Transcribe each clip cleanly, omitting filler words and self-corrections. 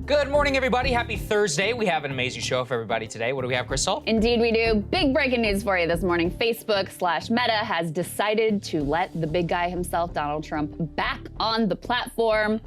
Good morning, everybody. Happy Thursday. We have an amazing show for everybody today. What do we have, Krystal? Indeed we do. Big breaking news for you this morning. Facebook/Meta has decided to let the big guy himself, Donald Trump, back on the platform.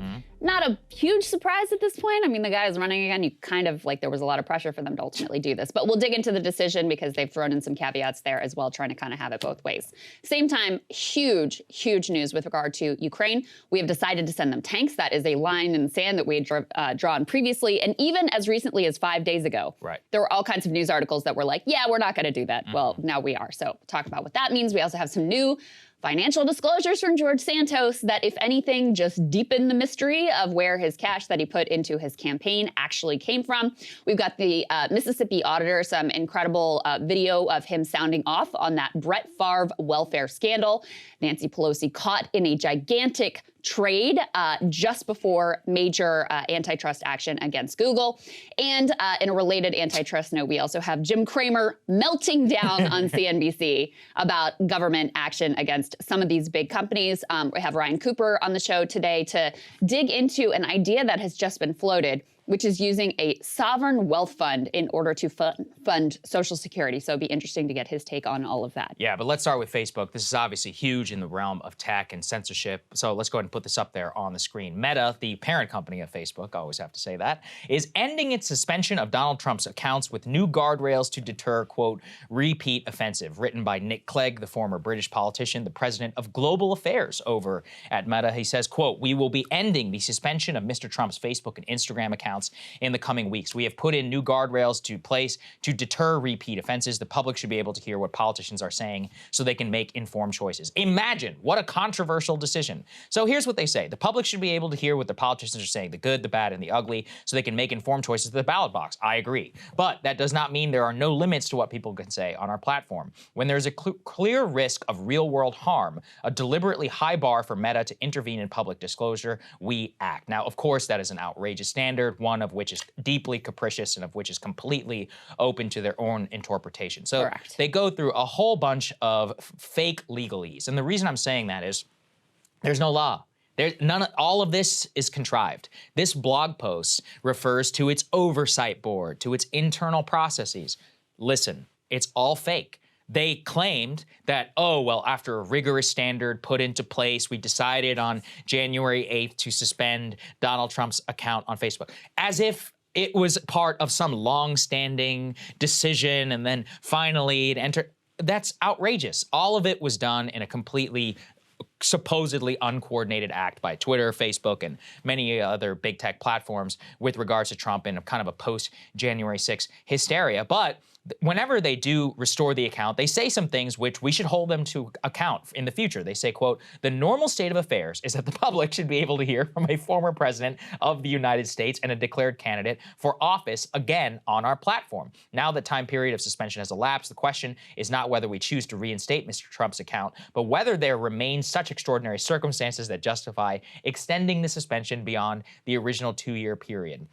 Not a huge surprise at this point. I mean, the guy is running again. You kind of, like, there was a lot of pressure for them to ultimately do this. But we'll dig into the decision because they've thrown in some caveats there as well, trying to kind of have it both ways. Same time, huge news with regard to Ukraine. We have decided to send them tanks. That is a line in the sand that we had drawn previously. And even as recently as 5 days ago, there were all kinds of news articles that were like, yeah, we're not going to do that. Well, now we are. So talk about what that means. We also have some new financial disclosures from George Santos that, if anything, just deepen the mystery of where his cash that he put into his campaign actually came from. We've got the Mississippi auditor, some incredible video of him sounding off on that Brett Favre welfare scandal. Nancy Pelosi caught in a gigantic trade just before major antitrust action against Google. And in a related antitrust note, we also have Jim Cramer melting down on CNBC about government action against some of these big companies. We have Ryan Cooper on the show today to dig into an idea that has just been floated, which is using a sovereign wealth fund in order to fund Social Security. So it'd be interesting to get his take on all of that. Yeah, but let's start with Facebook. This is obviously huge in the realm of tech and censorship. So let's go ahead and put this up there on the screen. Meta, the parent company of Facebook, I always have to say that, is ending its suspension of Donald Trump's accounts with new guardrails to deter, quote, repeat offensive, written by Nick Clegg, the former British politician, the president of global affairs over at Meta. He says, quote, we will be ending the suspension of Mr. Trump's Facebook and Instagram accounts in the coming weeks. We have put in new guardrails to place to deter repeat offenses. The public should be able to hear what politicians are saying so they can make informed choices. Imagine what a controversial decision. So here's what they say. The public should be able to hear what the politicians are saying, the good, the bad, and the ugly, so they can make informed choices at the ballot box. I agree. But that does not mean there are no limits to what people can say on our platform. When there's a clear risk of real-world harm, a deliberately high bar for Meta to intervene in public disclosure, we act. Now, of course, that is an outrageous standard, one of which is deeply capricious and of which is completely open to their own interpretation. So they go through a whole bunch of fake legalese. And the reason I'm saying that is there's no law. All of this is contrived. This blog post refers to its oversight board, to its internal processes. Listen, it's all fake. They claimed that, oh, well, after a rigorous standard put into place, we decided on January 8th to suspend Donald Trump's account on Facebook, as if it was part of some long-standing decision and then finally it entered. That's outrageous. All of it was done in a completely supposedly uncoordinated act by Twitter, Facebook, and many other big tech platforms with regards to Trump in a kind of a post-January 6th hysteria. But whenever they do restore the account, they say some things which we should hold them to account in the future. They say, quote, the normal state of affairs is that the public should be able to hear from a former president of the United States and a declared candidate for office again on our platform. Now the time period of suspension has elapsed, the question is not whether we choose to reinstate Mr. Trump's account, but whether there remains such extraordinary circumstances that justify extending the suspension beyond the original 2-year period.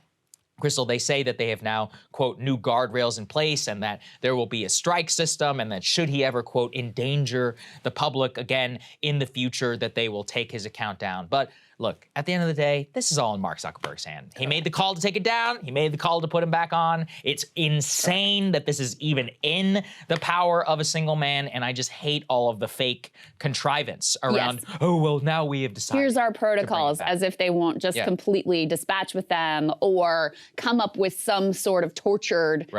Krystal, they say that they have now, quote, new guardrails in place and that there will be a strike system and that should he ever, quote, endanger the public again in the future, that they will take his account down. But look, at the end of the day, this is all in Mark Zuckerberg's hand. He made the call to take it down. He made the call to put him back on. It's insane that this is even in the power of a single man, and I just hate all of the fake contrivance around, oh, well, now we have decided. Here's our protocols, as if they won't just completely dispatch with them or come up with some sort of tortured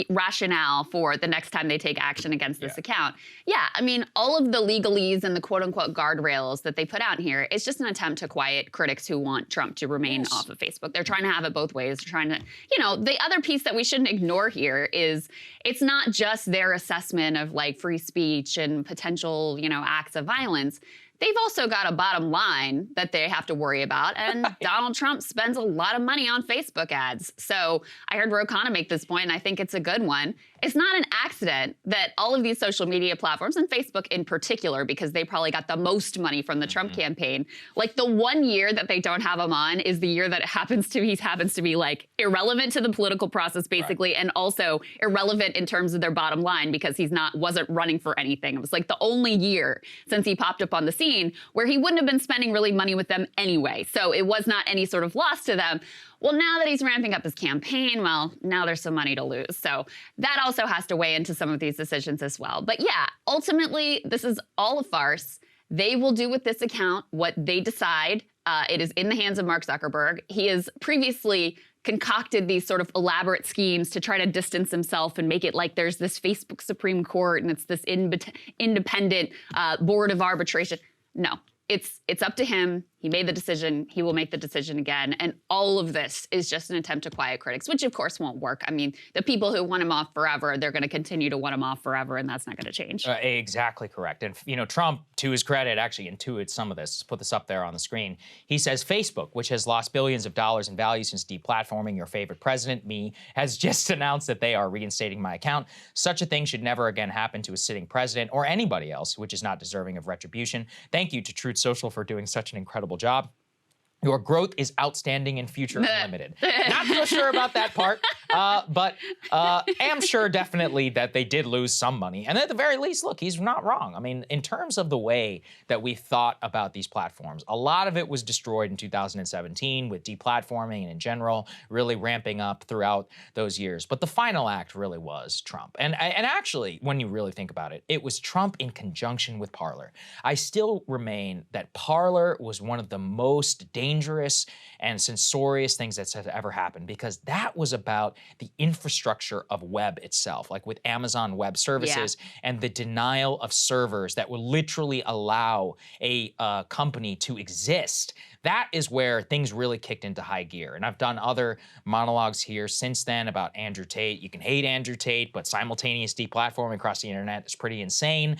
rationale for the next time they take action against this account. Yeah, I mean, all of the legalese and the quote-unquote guardrails that they put out here, it's just an attempt to quiet critics who want Trump to remain off of Facebook. They're trying to have it both ways. They're trying to, you know, the other piece that we shouldn't ignore here is it's not just their assessment of like free speech and potential, you know, acts of violence. They've also got a bottom line that they have to worry about, and Donald Trump spends a lot of money on Facebook ads. So I heard Ro Khanna make this point, and I think it's a good one. It's not an accident that all of these social media platforms, and Facebook in particular, because they probably got the most money from the Trump campaign, like the 1 year that they don't have him on is the year that he happens to be like irrelevant to the political process, basically, and also irrelevant in terms of their bottom line because wasn't running for anything. It was like the only year since he popped up on the scene campaign where he wouldn't have been spending really money with them anyway. So it was not any sort of loss to them. Well, now that he's ramping up his campaign, well, now there's some money to lose. So that also has to weigh into some of these decisions as well. But yeah, ultimately, this is all a farce. They will do with this account what they decide. It is in the hands of Mark Zuckerberg. He has previously concocted these sort of elaborate schemes to try to distance himself and make it like there's this Facebook Supreme Court and it's this independent board of arbitration. No, it's up to him. He made the decision. He will make the decision again. And all of this is just an attempt to quiet critics, which of course won't work. I mean, the people who want him off forever, they're going to continue to want him off forever, and that's not going to change. Exactly correct. And, you know, Trump, to his credit, actually intuits some of this. Put this up there on the screen. He says, Facebook, which has lost billions of dollars in value since deplatforming your favorite president, me, has just announced that they are reinstating my account. Such a thing should never again happen to a sitting president or anybody else, which is not deserving of retribution. Thank you to Truth Social for doing such an incredible job. Your growth is outstanding and future unlimited. Not so sure about that part, but am sure definitely that they did lose some money. And at the very least, look, he's not wrong. I mean, in terms of the way that we thought about these platforms, a lot of it was destroyed in 2017 with deplatforming and in general really ramping up throughout those years. But the final act really was Trump. And actually, when you really think about it, it was Trump in conjunction with Parler. I still remain that Parler was one of the most dangerous and censorious things that's ever happened, because that was about the infrastructure of web itself, like with Amazon Web Services and the denial of servers that would literally allow a company to exist. That is where things really kicked into high gear. And I've done other monologues here since then about Andrew Tate. You can hate Andrew Tate, but simultaneous deplatforming across the internet is pretty insane.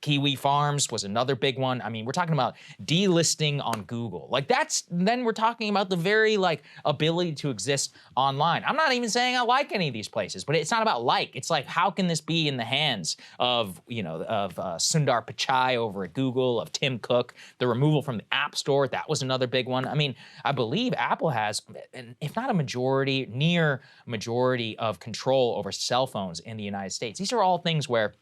Kiwi Farms was another big one. I mean, we're talking about delisting on Google. Like then we're talking about the very ability to exist online. I'm not even saying I like any of these places, but it's not about like. It's like, how can this be in the hands of, Sundar Pichai over at Google, of Tim Cook, the removal from the App Store? That was another big one. I mean, I believe Apple has, if not a majority, near majority of control over cell phones in the United States. These are all things where,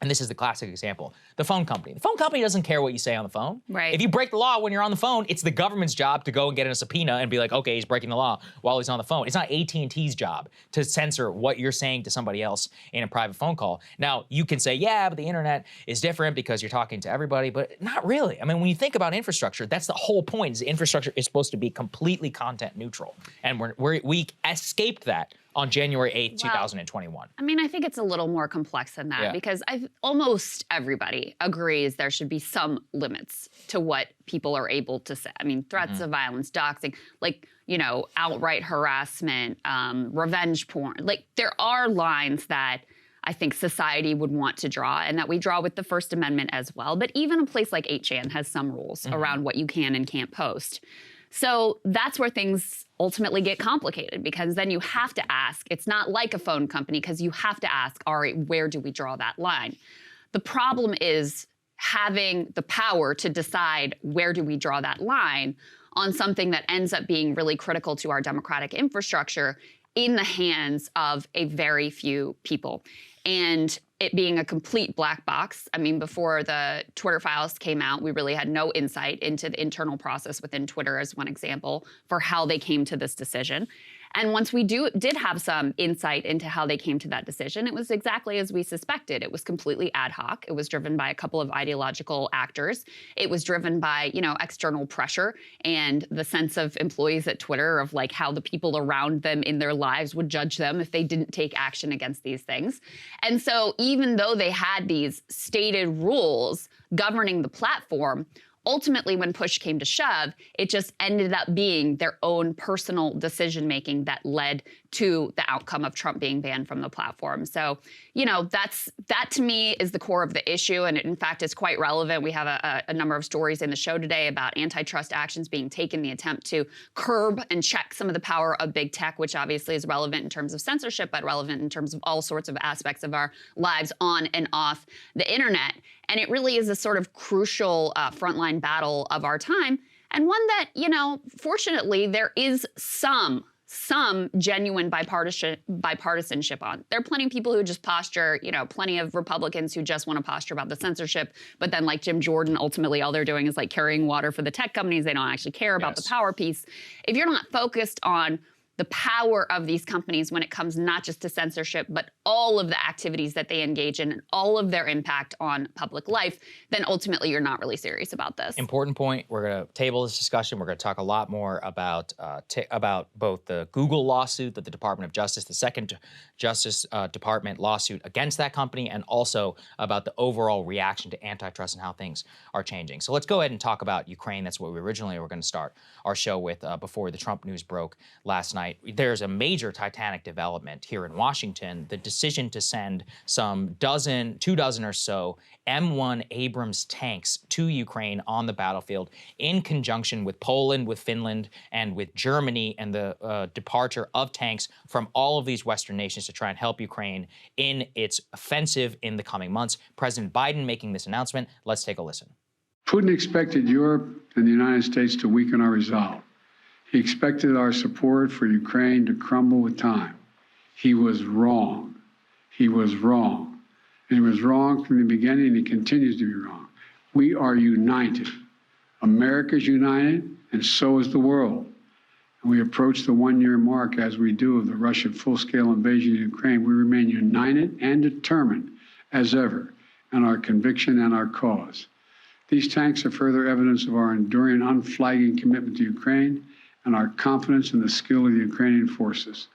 and this is the classic example, the phone company. The phone company doesn't care what you say on the phone. Right. If you break the law when you're on the phone, it's the government's job to go and get in a subpoena and be like, okay, he's breaking the law while he's on the phone. It's not AT&T's job to censor what you're saying to somebody else in a private phone call. Now, you can say, yeah, but the internet is different because you're talking to everybody, but not really. I mean, when you think about infrastructure, that's the whole point, is the infrastructure is supposed to be completely content neutral. And we escaped that on January 8th, 2021. I mean, I think it's a little more complex than that, because almost everybody agrees there should be some limits to what people are able to say. I mean, threats of violence, doxing, outright harassment, revenge porn. Like, there are lines that I think society would want to draw, and that we draw with the First Amendment as well. But even a place like 8chan has some rules around what you can and can't post. So that's where things ultimately get complicated, because then you have to ask. It's not like a phone company, because you have to ask, all right, where do we draw that line? The problem is having the power to decide where do we draw that line on something that ends up being really critical to our democratic infrastructure in the hands of a very few people. And it being a complete black box. I mean, before the Twitter files came out, we really had no insight into the internal process within Twitter, as one example, for how they came to this decision. And once we did have some insight into how they came to that decision, it was exactly as we suspected. It was completely ad hoc. It was driven by a couple of ideological actors. It was driven by, external pressure and the sense of employees at Twitter of how the people around them in their lives would judge them if they didn't take action against these things. And so even though they had these stated rules governing the platform, ultimately, when push came to shove, it just ended up being their own personal decision-making that led to the outcome of Trump being banned from the platform. So, that to me is the core of the issue. And it, in fact, is quite relevant. We have a number of stories in the show today about antitrust actions being taken, the attempt to curb and check some of the power of big tech, which obviously is relevant in terms of censorship, but relevant in terms of all sorts of aspects of our lives on and off the internet. And it really is a sort of crucial frontline battle of our time, and one that, fortunately, there is some some genuine bipartisanship on. There are plenty of people who just posture, plenty of Republicans who just want to posture about the censorship, but then like Jim Jordan, ultimately all they're doing is like carrying water for the tech companies. They don't actually care about the power piece. If you're not focused on the power of these companies when it comes not just to censorship, but all of the activities that they engage in and all of their impact on public life, then ultimately you're not really serious about this. Important point. We're going to table this discussion. We're going to talk a lot more about both the Google lawsuit that the Department of Justice, the second Justice Department lawsuit against that company, and also about the overall reaction to antitrust and how things are changing. So let's go ahead and talk about Ukraine. That's what we originally were going to start our show with before the Trump news broke last night. There's a major Titanic development here in Washington, the decision to send some 24 or so M1 Abrams tanks to Ukraine on the battlefield in conjunction with Poland, with Finland, and with Germany, and the departure of tanks from all of these Western nations to try and help Ukraine in its offensive in the coming months. President Biden making this announcement. Let's take a listen. Putin expected Europe and the United States to weaken our resolve. He expected our support for Ukraine to crumble with time. He was wrong. He was wrong. And he was wrong from the beginning, and he continues to be wrong. We are united. America's united, and so is the world. And we approach the one-year mark, as we do, of the Russian full-scale invasion of Ukraine. We remain united and determined as ever in our conviction and our cause. These tanks are further evidence of our enduring, unflagging commitment to Ukraine and our confidence in the skill of the Ukrainian forces.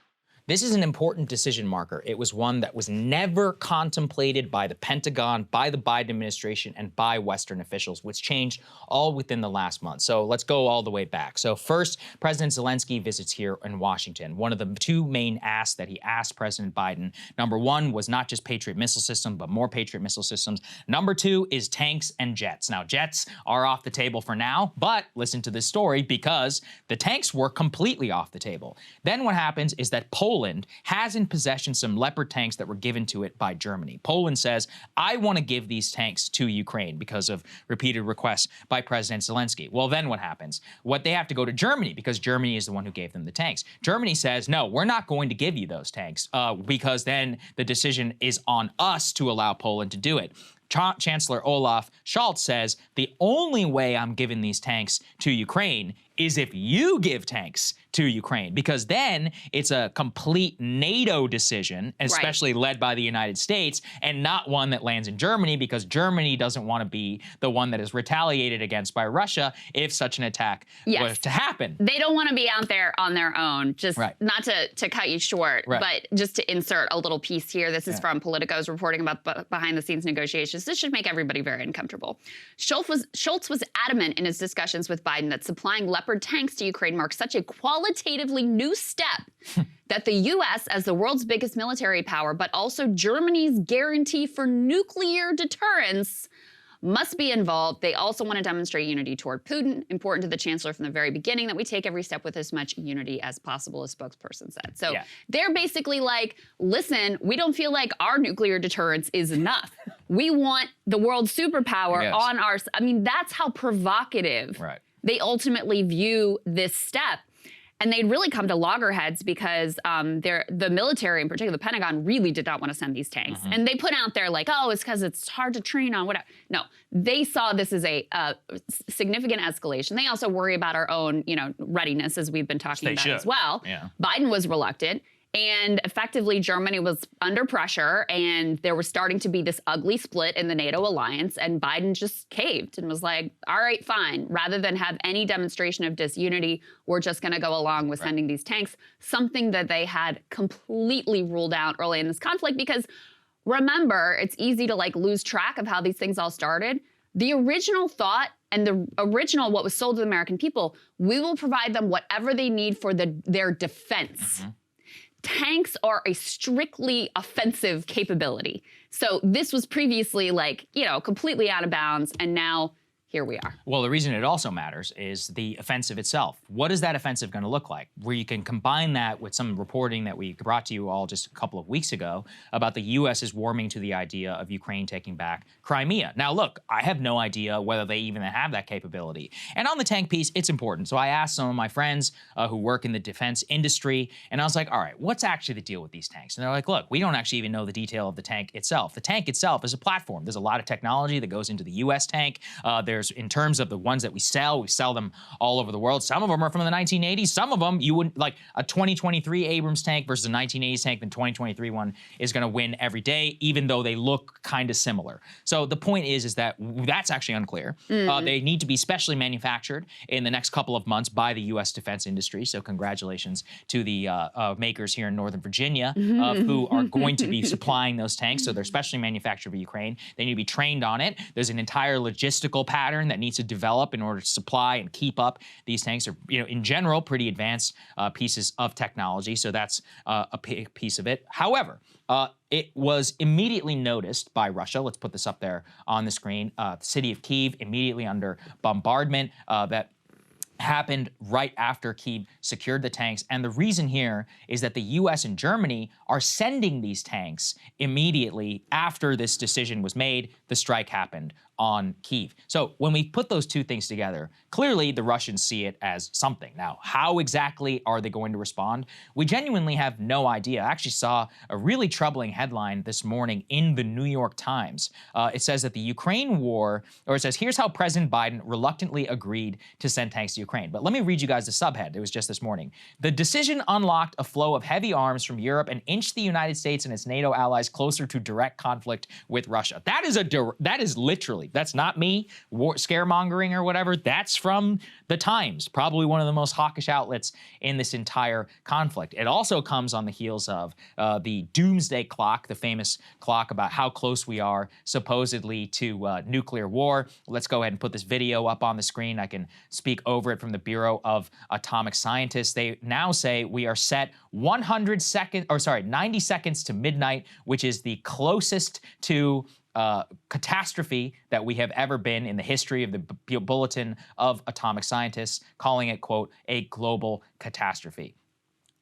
This is an important decision marker. It was one that was never contemplated by the Pentagon, by the Biden administration, and by Western officials, which changed all within the last month. So let's go all the way back. So first, President Zelensky visits here in Washington. One of the two main asks that he asked President Biden, number one, was not just Patriot missile system, but more Patriot missile systems. Number two is tanks and jets. Now, jets are off the table for now, but listen to this story, because the tanks were completely off the table. Then what happens is that Poland has in possession some Leopard tanks that were given to it by Germany. Poland says, I want to give these tanks to Ukraine because of repeated requests by President Zelensky. Well, then what happens? They have to go to Germany because Germany is the one who gave them the tanks. Germany says, no, we're not going to give you those tanks because then the decision is on us to allow Poland to do it. Chancellor Olaf Scholz says, the only way I'm giving these tanks to Ukraine is if you give tanks to Ukraine, because then it's a complete NATO decision, especially led by the United States, and not one that lands in Germany, because Germany doesn't want to be the one that is retaliated against by Russia if such an attack was to happen. They don't want to be out there on their own, just not to cut you short, but just to insert a little piece here. This is from Politico's reporting about behind-the-scenes negotiations. This should make everybody very uncomfortable. Scholz was adamant in his discussions with Biden that supplying Leopard tanks to Ukraine marks such a qualitatively new step that the U.S., as the world's biggest military power, but also Germany's guarantee for nuclear deterrence, must be involved. They also want to demonstrate unity toward Putin. Important to the chancellor from the very beginning that we take every step with as much unity as possible, a spokesperson said. So they're basically like, listen, we don't feel like our nuclear deterrence is enough. We want the world superpower on our, I mean, that's how provocative they ultimately view this step. And they'd really come to loggerheads because the military, in particular, the Pentagon, really did not want to send these tanks. And they put out there like, oh, it's because it's hard to train on, whatever. No, they saw this as a significant escalation. They also worry about our own, readiness, as we've been talking about as well. Biden was reluctant. And effectively, Germany was under pressure, and there was starting to be this ugly split in the NATO alliance, and Biden just caved and was like, all right, fine. Rather than have any demonstration of disunity, we're just going to go along with sending these tanks, something that they had completely ruled out early in this conflict. Because remember, it's easy to lose track of how these things all started. The original thought and the original what was sold to the American people, we will provide them whatever they need for their defense. Tanks are a strictly offensive capability. So this was previously completely out of bounds. And now here we are. Well, the reason it also matters is the offensive itself. What is that offensive going to look like? Where you can combine that with some reporting that we brought to you all just a couple of weeks ago about the U.S. is warming to the idea of Ukraine taking back Crimea. Now, look, I have no idea whether they even have that capability. And on the tank piece, it's important. So I asked some of my friends who work in the defense industry, and I was like, all right, what's actually the deal with these tanks? And they're like, look, we don't actually even know the detail of the tank itself. The tank itself is a platform. There's a lot of technology that goes into the U.S. tank. There's, in terms of the ones that we sell them all over the world. Some of them are from the 1980s. Some of them, you wouldn't, like a 2023 Abrams tank versus a 1980s tank, the 2023 one is going to win every day, even though they look kind of similar. So the point is that that's actually unclear. They need to be specially manufactured in the next couple of months by the U.S. defense industry. So congratulations to the makers here in Northern Virginia who are going to be supplying those tanks. So they're specially manufactured for Ukraine. They need to be trained on it. There's an entire logistical pattern that needs to develop in order to supply and keep up these tanks. Are, in general, pretty advanced pieces of technology. So that's a piece of it. However, it was immediately noticed by Russia. Let's put this up there on the screen. The city of Kyiv immediately under bombardment that happened right after Kyiv secured the tanks. And the reason here is that the U.S. and Germany are sending these tanks immediately after this decision was made. The strike happened on Kyiv. So when we put those two things together, clearly the Russians see it as something. Now, how exactly are they going to respond? We genuinely have no idea. I actually saw a really troubling headline this morning in the New York Times. It says that the Ukraine war, or it says, here's how President Biden reluctantly agreed to send tanks to Ukraine. But let me read you guys the subhead. It was just this morning. The decision unlocked a flow of heavy arms from Europe and inched the United States and its NATO allies closer to direct conflict with Russia. That is literally, that's not me scaremongering or whatever. That's from the Times, probably one of the most hawkish outlets in this entire conflict. It also comes on the heels of the doomsday clock, the famous clock about how close we are supposedly to nuclear war. Let's go ahead and put this video up on the screen. I can speak over it from the Bureau of Atomic Scientists. They now say we are set 90 seconds to midnight, which is the closest to catastrophe that we have ever been in the history of the Bulletin of Atomic Scientists, calling it, quote, a global catastrophe.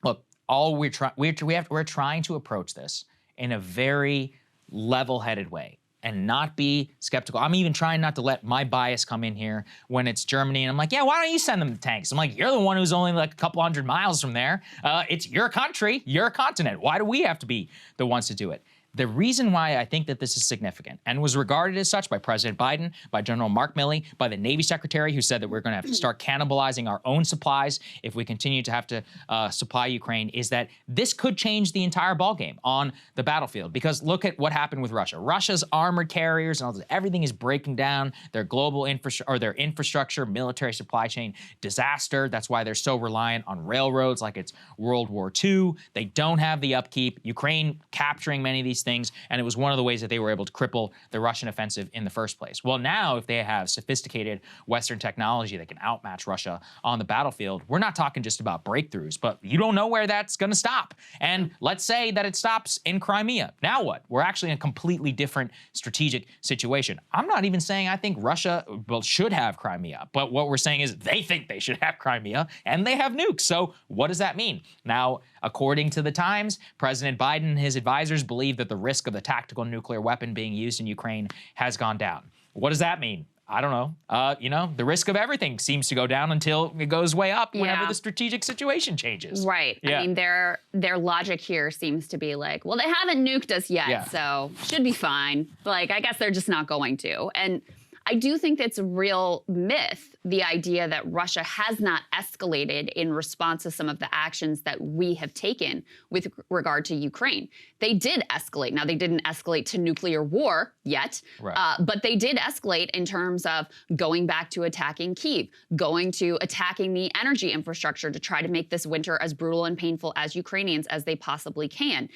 Look, we're trying to approach this in a very level-headed way and not be skeptical. I'm even trying not to let my bias come in here when it's Germany. And I'm like, yeah, why don't you send them the tanks? I'm like, you're the one who's only like a couple hundred miles from there. It's your country, your continent. Why do we have to be the ones to do it? The reason why I think that this is significant and was regarded as such by President Biden, by General Mark Milley, by the Navy Secretary, who said that we're going to have to start cannibalizing our own supplies if we continue to have to supply Ukraine, is that this could change the entire ballgame on the battlefield. Because look at what happened with Russia. Russia's armored carriers and all this, everything is breaking down. Their global infrastructure, military supply chain, disaster. That's why they're so reliant on railroads like it's World War II. They don't have the upkeep. Ukraine capturing many of these things, and it was one of the ways that they were able to cripple the Russian offensive in the first place. Well, now if they have sophisticated Western technology that can outmatch Russia on the battlefield, we're not talking just about breakthroughs, but you don't know where that's going to stop. And let's say that it stops in Crimea. Now what? We're actually in a completely different strategic situation. I'm not even saying I think Russia should have Crimea, but what we're saying is they think they should have Crimea, and they have nukes. So what does that mean? Now, according to the Times, President Biden and his advisors believe that the risk of the tactical nuclear weapon being used in Ukraine has gone down. What does that mean? I don't know. The risk of everything seems to go down until it goes way up whenever the strategic situation changes. Right. Yeah. I mean, their logic here seems to be like, well, they haven't nuked us yet, so should be fine. Like, I guess they're just not going to. And I do think that's a real myth, the idea that Russia has not escalated in response to some of the actions that we have taken with regard to Ukraine. They did escalate. Now, they didn't escalate to nuclear war yet, but they did escalate in terms of going back to attacking Kyiv, going to attacking the energy infrastructure to try to make this winter as brutal and painful as Ukrainians as they possibly can.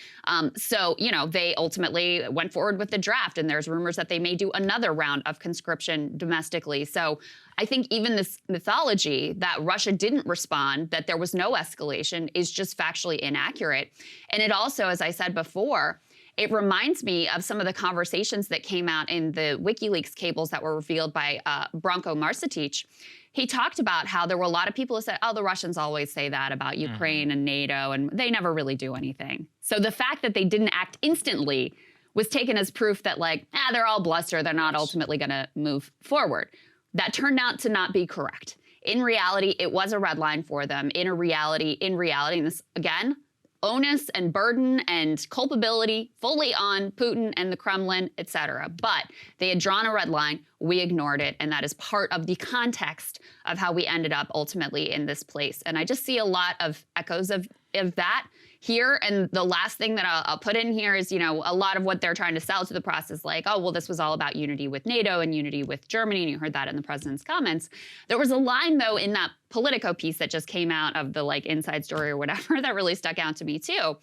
So, they ultimately went forward with the draft, and there's rumors that they may do another round of conscription domestically. So I think even this mythology that Russia didn't respond, that there was no escalation, is just factually inaccurate. And it also, as I said before, it reminds me of some of the conversations that came out in the WikiLeaks cables that were revealed by Branko Marcetic. He talked about how there were a lot of people who said, oh, the Russians always say that about Ukraine and NATO, and they never really do anything. So the fact that they didn't act instantly was taken as proof that, like, they're all bluster. They're not ultimately going to move forward. That turned out to not be correct. In reality, it was a red line for them. In reality, and this, again, onus and burden and culpability fully on Putin and the Kremlin, et cetera. But they had drawn a red line. We ignored it. And that is part of the context of how we ended up ultimately in this place. And I just see a lot of echoes of that here. And the last thing that I'll put in here is, you know, a lot of what they're trying to sell to the press is like, oh, well, this was all about unity with NATO and unity with Germany. And you heard that in the president's comments. There was a line, though, in that Politico piece that just came out of the, like, Inside Story or whatever that really stuck out to me, too.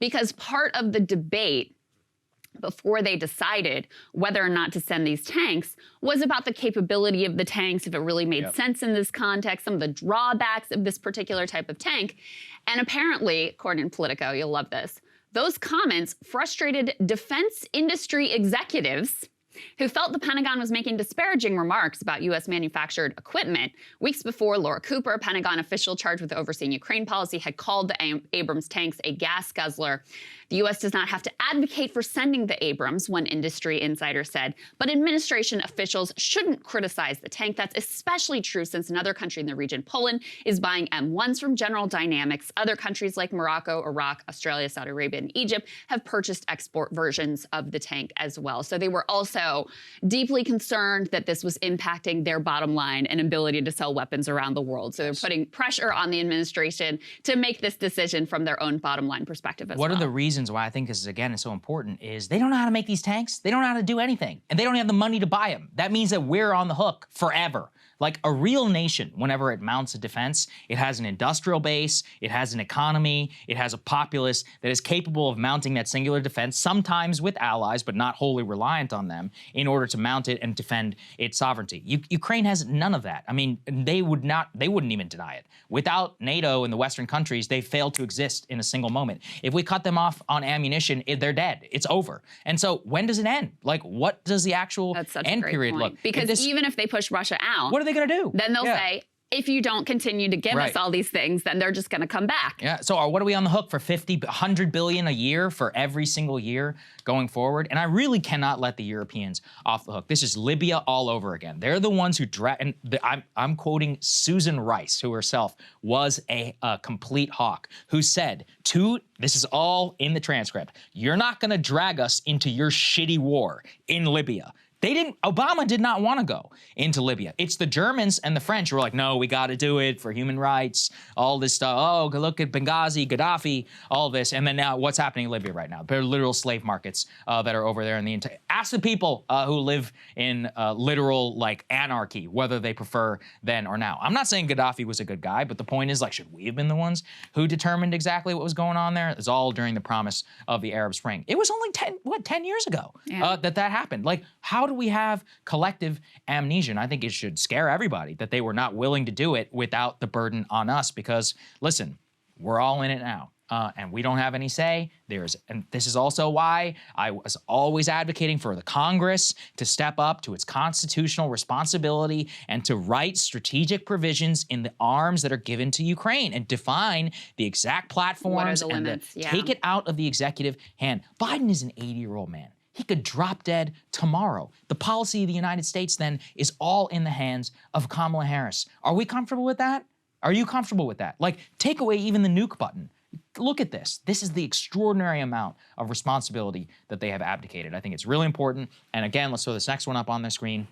Because part of the debate before they decided whether or not to send these tanks was about the capability of the tanks, if it really made sense in this context, some of the drawbacks of this particular type of tank. And apparently, according to Politico, you'll love this, those comments frustrated defense industry executives who felt the Pentagon was making disparaging remarks about U.S. manufactured equipment. Weeks before, Laura Cooper, a Pentagon official charged with overseeing Ukraine policy, had called the Abrams tanks a gas guzzler. The U.S. does not have to advocate for sending the Abrams, one industry insider said, but administration officials shouldn't criticize the tank. That's especially true since another country in the region, Poland, is buying M1s from General Dynamics. Other countries like Morocco, Iraq, Australia, Saudi Arabia, and Egypt have purchased export versions of the tank as well. So they were also deeply concerned that this was impacting their bottom line and ability to sell weapons around the world. So they're putting pressure on the administration to make this decision from their own bottom line perspective as well. One of the reasons why I think this is, again, is so important is they don't know how to make these tanks. They don't know how to do anything. And they don't have the money to buy them. That means that we're on the hook forever. Like a real nation, whenever it mounts a defense, it has an industrial base, it has an economy, it has a populace that is capable of mounting that singular defense, sometimes with allies, but not wholly reliant on them, in order to mount it and defend its sovereignty. Ukraine has none of that. I mean, they wouldn't even deny it. Without NATO and the Western countries, they fail to exist in a single moment. If we cut them off on ammunition, they're dead. It's over. And so when does it end? Like, what does the actual end period look? Because even if they push Russia out, what are they going to do? Then they'll say, if you don't continue to give us all these things, then they're just going to come back. Yeah. So what are we on the hook for? 100 billion a year for every single year going forward? And I really cannot let the Europeans off the hook. This is Libya all over again. They're the ones who and I'm quoting Susan Rice, who herself was a complete hawk, who said this is all in the transcript, you're not going to drag us into your shitty war in Libya. Obama did not want to go into Libya. It's the Germans and the French who were like, no, we got to do it for human rights, all this stuff. Oh, look at Benghazi, Gaddafi, all this. And then now what's happening in Libya right now? There are literal slave markets that are over there in the entire. Ask the people who live in literal like anarchy, whether they prefer then or now. I'm not saying Gaddafi was a good guy, but the point is, like, should we have been the ones who determined exactly what was going on there? It's all during the promise of the Arab Spring. It was only 10 years ago that happened. Like, how do we have collective amnesia? And I think it should scare everybody that they were not willing to do it without the burden on us, because listen, we're all in it now. And we don't have any say. And this is also why I was always advocating for the Congress to step up to its constitutional responsibility and to write strategic provisions in the arms that are given to Ukraine and define the exact platforms and take it out of the executive hand. Biden is an 80-year-old man. He could drop dead tomorrow. The policy of the United States then is all in the hands of Kamala Harris. Are we comfortable with that? Are you comfortable with that? Like, take away even the nuke button. Look at this. This is the extraordinary amount of responsibility that they have abdicated. I think it's really important. And again, let's throw this next one up on the screen.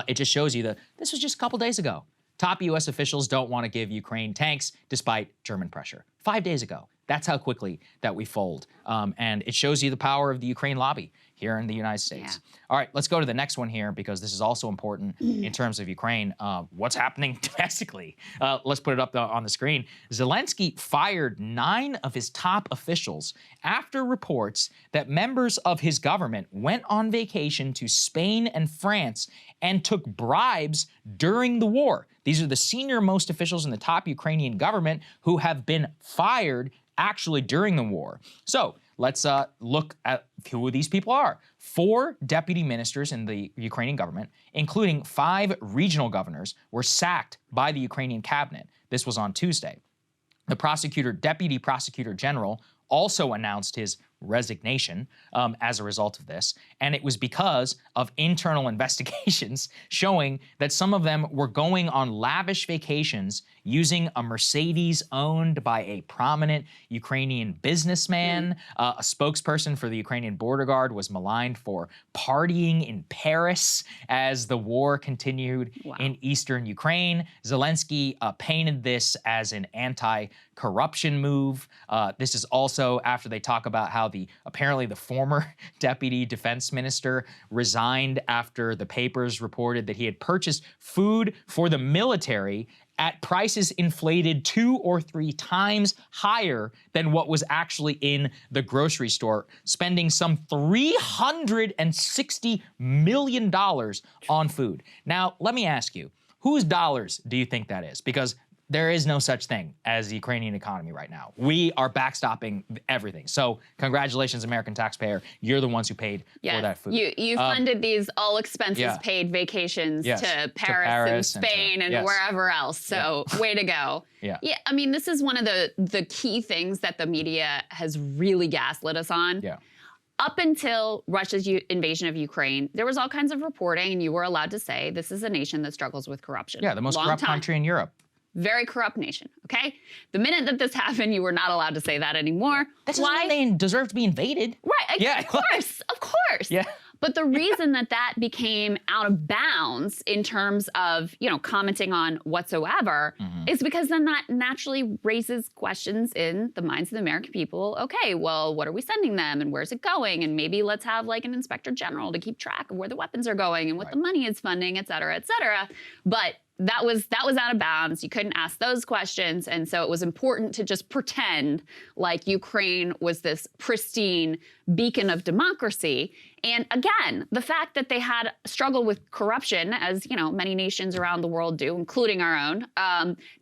It just shows you that this was just a couple days ago. Top U.S. officials don't want to give Ukraine tanks despite German pressure. 5 days ago. That's how quickly that we fold. And it shows you the power of the Ukraine lobby here in the United States. Yeah. All right, let's go to the next one here, because this is also important in terms of Ukraine. What's happening domestically? Let's put it up on the screen. Zelensky fired 9 of his top officials after reports that members of his government went on vacation to Spain and France and took bribes during the war. These are the senior-most officials in the top Ukrainian government who have been fired actually during the war. So let's look at who these people are. 4 deputy ministers in the Ukrainian government, including 5 regional governors, were sacked by the Ukrainian cabinet. This was on Tuesday. The deputy prosecutor general also announced his resignation as a result of this. And it was because of internal investigations showing that some of them were going on lavish vacations using a Mercedes owned by a prominent Ukrainian businessman. A spokesperson for the Ukrainian border guard was maligned for partying in Paris as the war continued in eastern Ukraine. Zelensky painted this as an anti-corruption move. This is also after they talk about how apparently the former deputy defense minister resigned after the papers reported that he had purchased food for the military at prices inflated 2 or 3 times higher than what was actually in the grocery store, spending some $360 million on food. Now, let me ask you, whose dollars do you think that is? Because there is no such thing as the Ukrainian economy right now. We are backstopping everything. So congratulations, American taxpayer. You're the ones who paid for that food. You funded these all expenses paid vacations to Paris and Spain and wherever else. So way to go. Yeah, I mean, this is one of the key things that the media has really gaslit us on. Yeah. Up until Russia's invasion of Ukraine, there was all kinds of reporting, and you were allowed to say this is a nation that struggles with corruption. Yeah, the most corrupt country in Europe. Very corrupt nation, okay? The minute that this happened, you were not allowed to say that anymore. That doesn't mean they deserve to be invaded. Right, of course. Yeah. But the reason that became out of bounds in terms of, commenting on whatsoever is because then that naturally raises questions in the minds of the American people. Okay, well, what are we sending them and where's it going? And maybe let's have like an inspector general to keep track of where the weapons are going and what the money is funding, et cetera, et cetera. But that was out of bounds. You couldn't ask those questions. And so it was important to just pretend like Ukraine was this pristine beacon of democracy. And again, the fact that they had struggled with corruption, as many nations around the world do, including our own,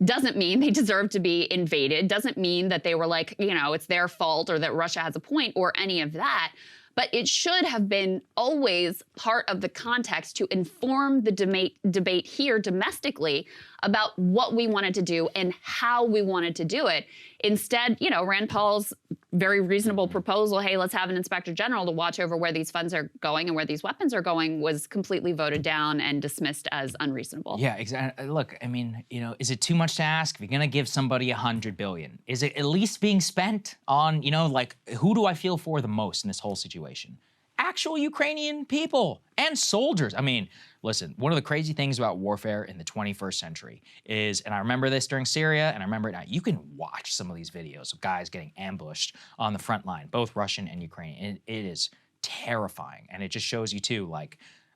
doesn't mean they deserve to be invaded, doesn't mean that they were like, it's their fault or that Russia has a point or any of that. But it should have been always part of the context to inform the debate here domestically about what we wanted to do and how we wanted to do it. Instead, Rand Paul's very reasonable proposal, hey, let's have an inspector general to watch over where these funds are going and where these weapons are going, was completely voted down and dismissed as unreasonable. Yeah, exactly. Look, I mean, is it too much to ask? If you're going to give somebody $100 billion, is it at least being spent on, who do I feel for the most in this whole situation? Actual Ukrainian people and soldiers. I mean, listen, one of the crazy things about warfare in the 21st century is, and I remember this during Syria, and I remember it now, you can watch some of these videos of guys getting ambushed on the front line, both Russian and Ukrainian. It is terrifying. And it just shows you too,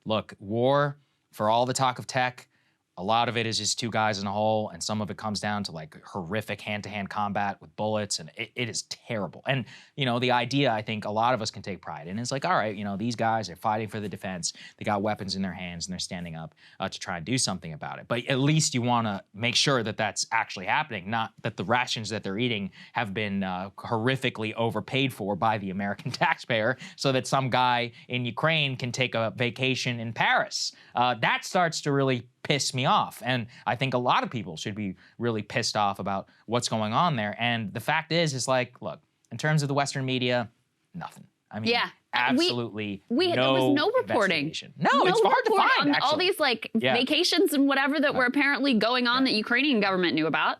look, war, for all the talk of tech, a lot of it is just 2 guys in a hole, and some of it comes down to horrific hand-to-hand combat with bullets, and it is terrible. And, the idea I think a lot of us can take pride in is all right, these guys are fighting for the defense, they got weapons in their hands, and they're standing up to try and do something about it. But at least you want to make sure that that's actually happening, not that the rations that they're eating have been horrifically overpaid for by the American taxpayer so that some guy in Ukraine can take a vacation in Paris. That starts to really piss me off. And I think a lot of people should be really pissed off about what's going on there. And the fact is look, in terms of the Western media, nothing. I mean, absolutely there was no reporting. No, it's hard to find, on all these vacations and whatever that were apparently going on that Ukrainian government knew about.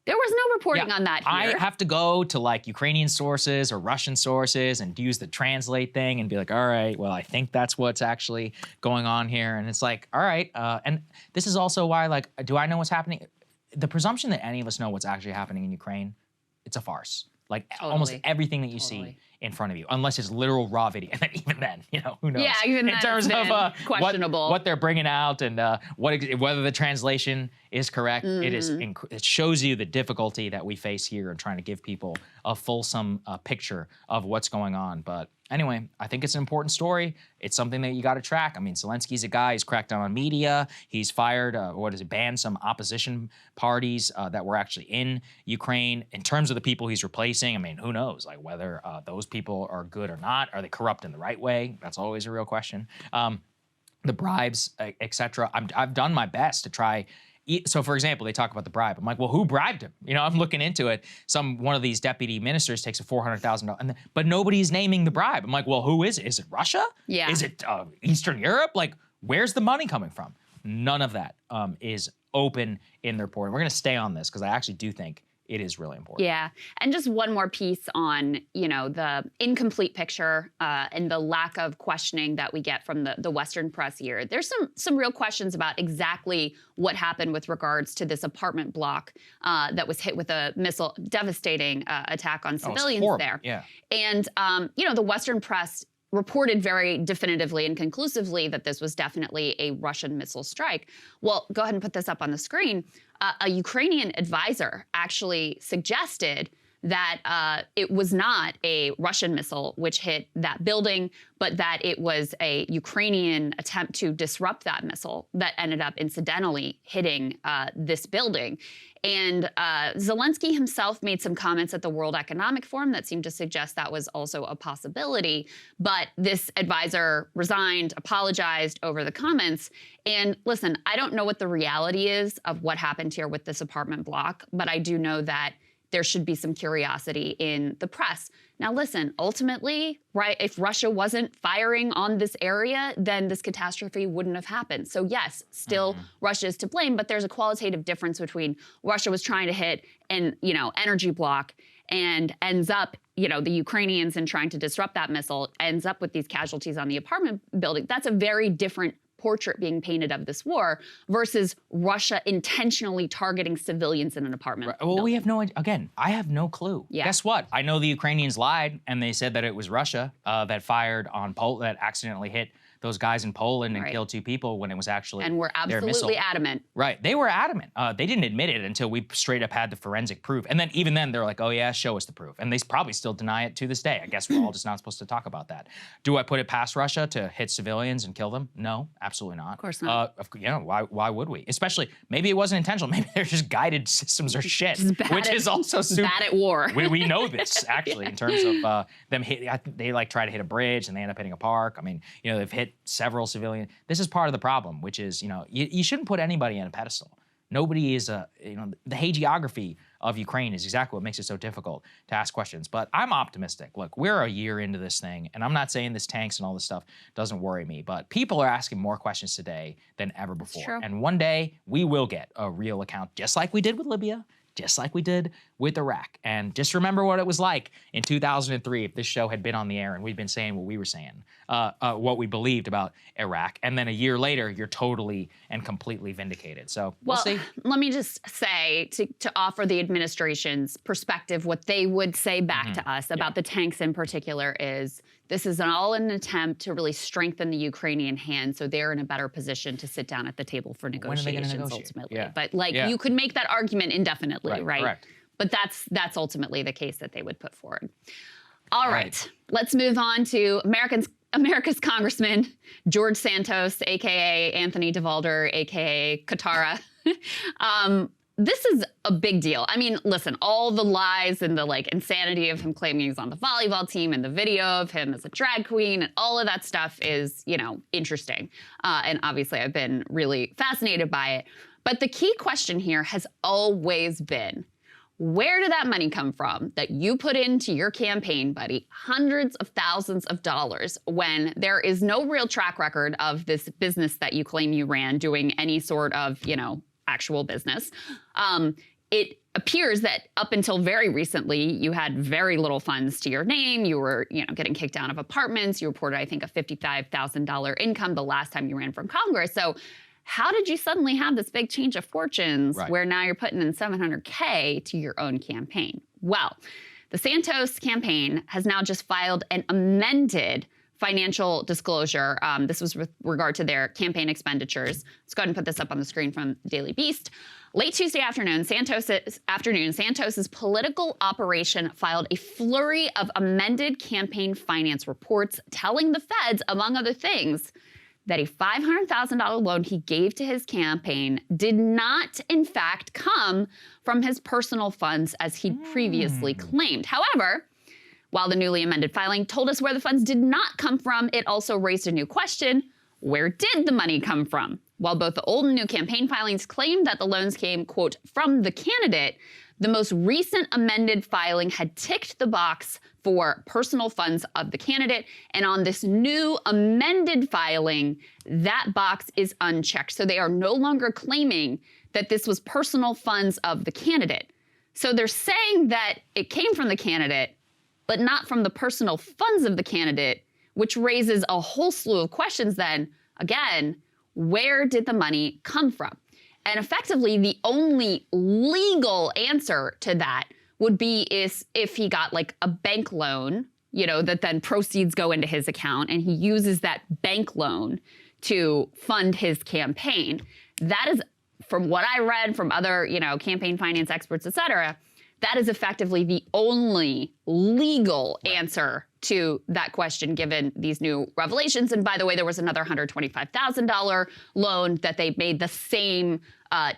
There was no reporting on that here. I have to go to Ukrainian sources or Russian sources and use the translate thing and be like, all right, well, I think that's what's actually going on here. And it's all right. And this is also why, do I know what's happening? The presumption that any of us know what's actually happening in Ukraine, it's a farce. Almost everything that you see in front of you, unless it's literal raw video. And even then, who knows? Yeah, even in terms of questionable. What they're bringing out and whether the translation is correct. It shows you the difficulty that we face here in trying to give people a fulsome picture of what's going on. But Anyway, I think it's an important story. It's something that you got to track. I mean, Zelensky's a guy, he's cracked down on media. He's fired, banned some opposition parties that were actually in Ukraine. In terms of the people he's replacing, I mean, who knows, like whether those people are good or not. Are they corrupt in the right way? That's always a real question. The bribes, et cetera. I've done my best to try. So, for example, they talk about the bribe. I'm like, well, who bribed him? You know, I'm looking into it. One of these deputy ministers takes a $400,000, but nobody's naming the bribe. I'm like, well, who is it? Is it Russia? Yeah. Is it Eastern Europe? Like, where's the money coming from? None of that is open in the report. And we're going to stay on this because I actually do think it is really important. Yeah, and just one more piece on, the incomplete picture and the lack of questioning that we get from the Western press here. There's some real questions about exactly what happened with regards to this apartment block that was hit with a devastating attack on civilians there. Yeah. And, the Western press reported very definitively and conclusively that this was definitely a Russian missile strike. Well, go ahead and put this up on the screen. A Ukrainian advisor actually suggested that it was not a Russian missile which hit that building, but that it was a Ukrainian attempt to disrupt that missile that ended up incidentally hitting this building. And Zelensky himself made some comments at the World Economic Forum that seemed to suggest that was also a possibility. But this advisor resigned, apologized over the comments. And listen, I don't know what the reality is of what happened here with this apartment block, but I do know that there should be some curiosity in the press. Now, listen, ultimately, right, if Russia wasn't firing on this area, then this catastrophe wouldn't have happened. So yes, still Russia is to blame, but there's a qualitative difference between Russia was trying to hit an, energy block and ends up, the Ukrainians in trying to disrupt that missile ends up with these casualties on the apartment building. That's a very different portrait being painted of this war versus Russia intentionally targeting civilians in an apartment. Right. Well, we have no, again, I have no clue. Yeah. Guess what? I know the Ukrainians lied and they said that it was Russia that fired on Poland, that accidentally hit those guys in Poland and killed 2 people when it was actually and we're absolutely adamant. Right. They were adamant. They didn't admit it until we straight up had the forensic proof. And then even then they're like, oh yeah, show us the proof. And they probably still deny it to this day. I guess we're all just not supposed to talk about that. Do I put it past Russia to hit civilians and kill them? No, absolutely not. Of course not. Why would we? Especially, maybe it wasn't intentional. Maybe they're just guided systems or shit, which is also super bad at war. we know this actually in terms of them they like try to hit a bridge and they end up hitting a park. I mean, they've hit several civilian. This is part of the problem, which is, you shouldn't put anybody on a pedestal. Nobody is the hagiography of Ukraine is exactly what makes it so difficult to ask questions. But I'm optimistic. Look, we're a year into this thing, and I'm not saying this tanks and all this stuff doesn't worry me, but people are asking more questions today than ever before. True. And one day we will get a real account, just like we did with Libya, just like we did with Iraq. And just remember what it was like in 2003 if this show had been on the air and we'd been saying what we were saying, what we believed about Iraq. And then a year later, you're totally and completely vindicated. So we'll see. Let me just say, to offer the administration's perspective, what they would say back to us about the tanks in particular is, this is all an attempt to really strengthen the Ukrainian hand so they're in a better position to sit down at the table for negotiations ultimately. Yeah. But you could make that argument indefinitely, right? Correct. But that's ultimately the case that they would put forward. All right. Let's move on to America's Congressman George Santos, aka Anthony DeValder, aka Katara. This is a big deal. I mean, listen, all the lies and the insanity of him claiming he's on the volleyball team and the video of him as a drag queen and all of that stuff is, interesting. And obviously I've been really fascinated by it. But the key question here has always been, where did that money come from that you put into your campaign, buddy? Hundreds of thousands of dollars, when there is no real track record of this business that you claim you ran doing any sort of, actual business. It appears that up until very recently, you had very little funds to your name. You were, getting kicked out of apartments. You reported, I think, a $55,000 income the last time you ran from Congress. So how did you suddenly have this big change of fortunes where now you're putting in $700K to your own campaign? Well, the Santos campaign has now just filed an amended financial disclosure. This was with regard to their campaign expenditures. Let's go ahead and put this up on the screen from Daily Beast. Late Tuesday afternoon, Santos's political operation filed a flurry of amended campaign finance reports telling the feds, among other things, that a $500,000 loan he gave to his campaign did not, in fact, come from his personal funds as he'd previously claimed. However, while the newly amended filing told us where the funds did not come from, it also raised a new question. Where did the money come from? While both the old and new campaign filings claimed that the loans came, quote, from the candidate, the most recent amended filing had ticked the box for personal funds of the candidate. And on this new amended filing, that box is unchecked. So they are no longer claiming that this was personal funds of the candidate. So they're saying that it came from the candidate, but not from the personal funds of the candidate, which raises a whole slew of questions then. Again, where did the money come from? And effectively, the only legal answer to that would be if he got like a bank loan, you know, that then proceeds go into his account and he uses that bank loan to fund his campaign. That is, from what I read from other, you know, campaign finance experts, et cetera, that is effectively the only legal answer to that question, given these new revelations. And by the way, there was another $125,000 loan that they made the same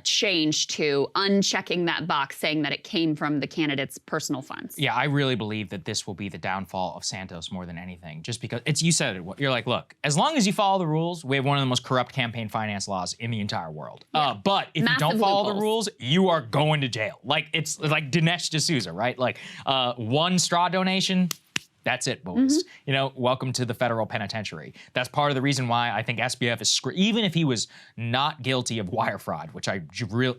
change to, unchecking that box, saying that it came from the candidate's personal funds. Yeah, I really believe that this will be the downfall of Santos more than anything, just because it's, you said it, you're like, look, as long as you follow the rules, we have one of the most corrupt campaign finance laws in the entire world. Yeah. But if Massive you don't follow loopholes. the rules, you are going to jail. Like, it's like Dinesh D'Souza, right? Like, one straw donation, that's it, boys. You know, welcome to the federal penitentiary. That's part of the reason why I think SBF is, even if he was not guilty of wire fraud, which I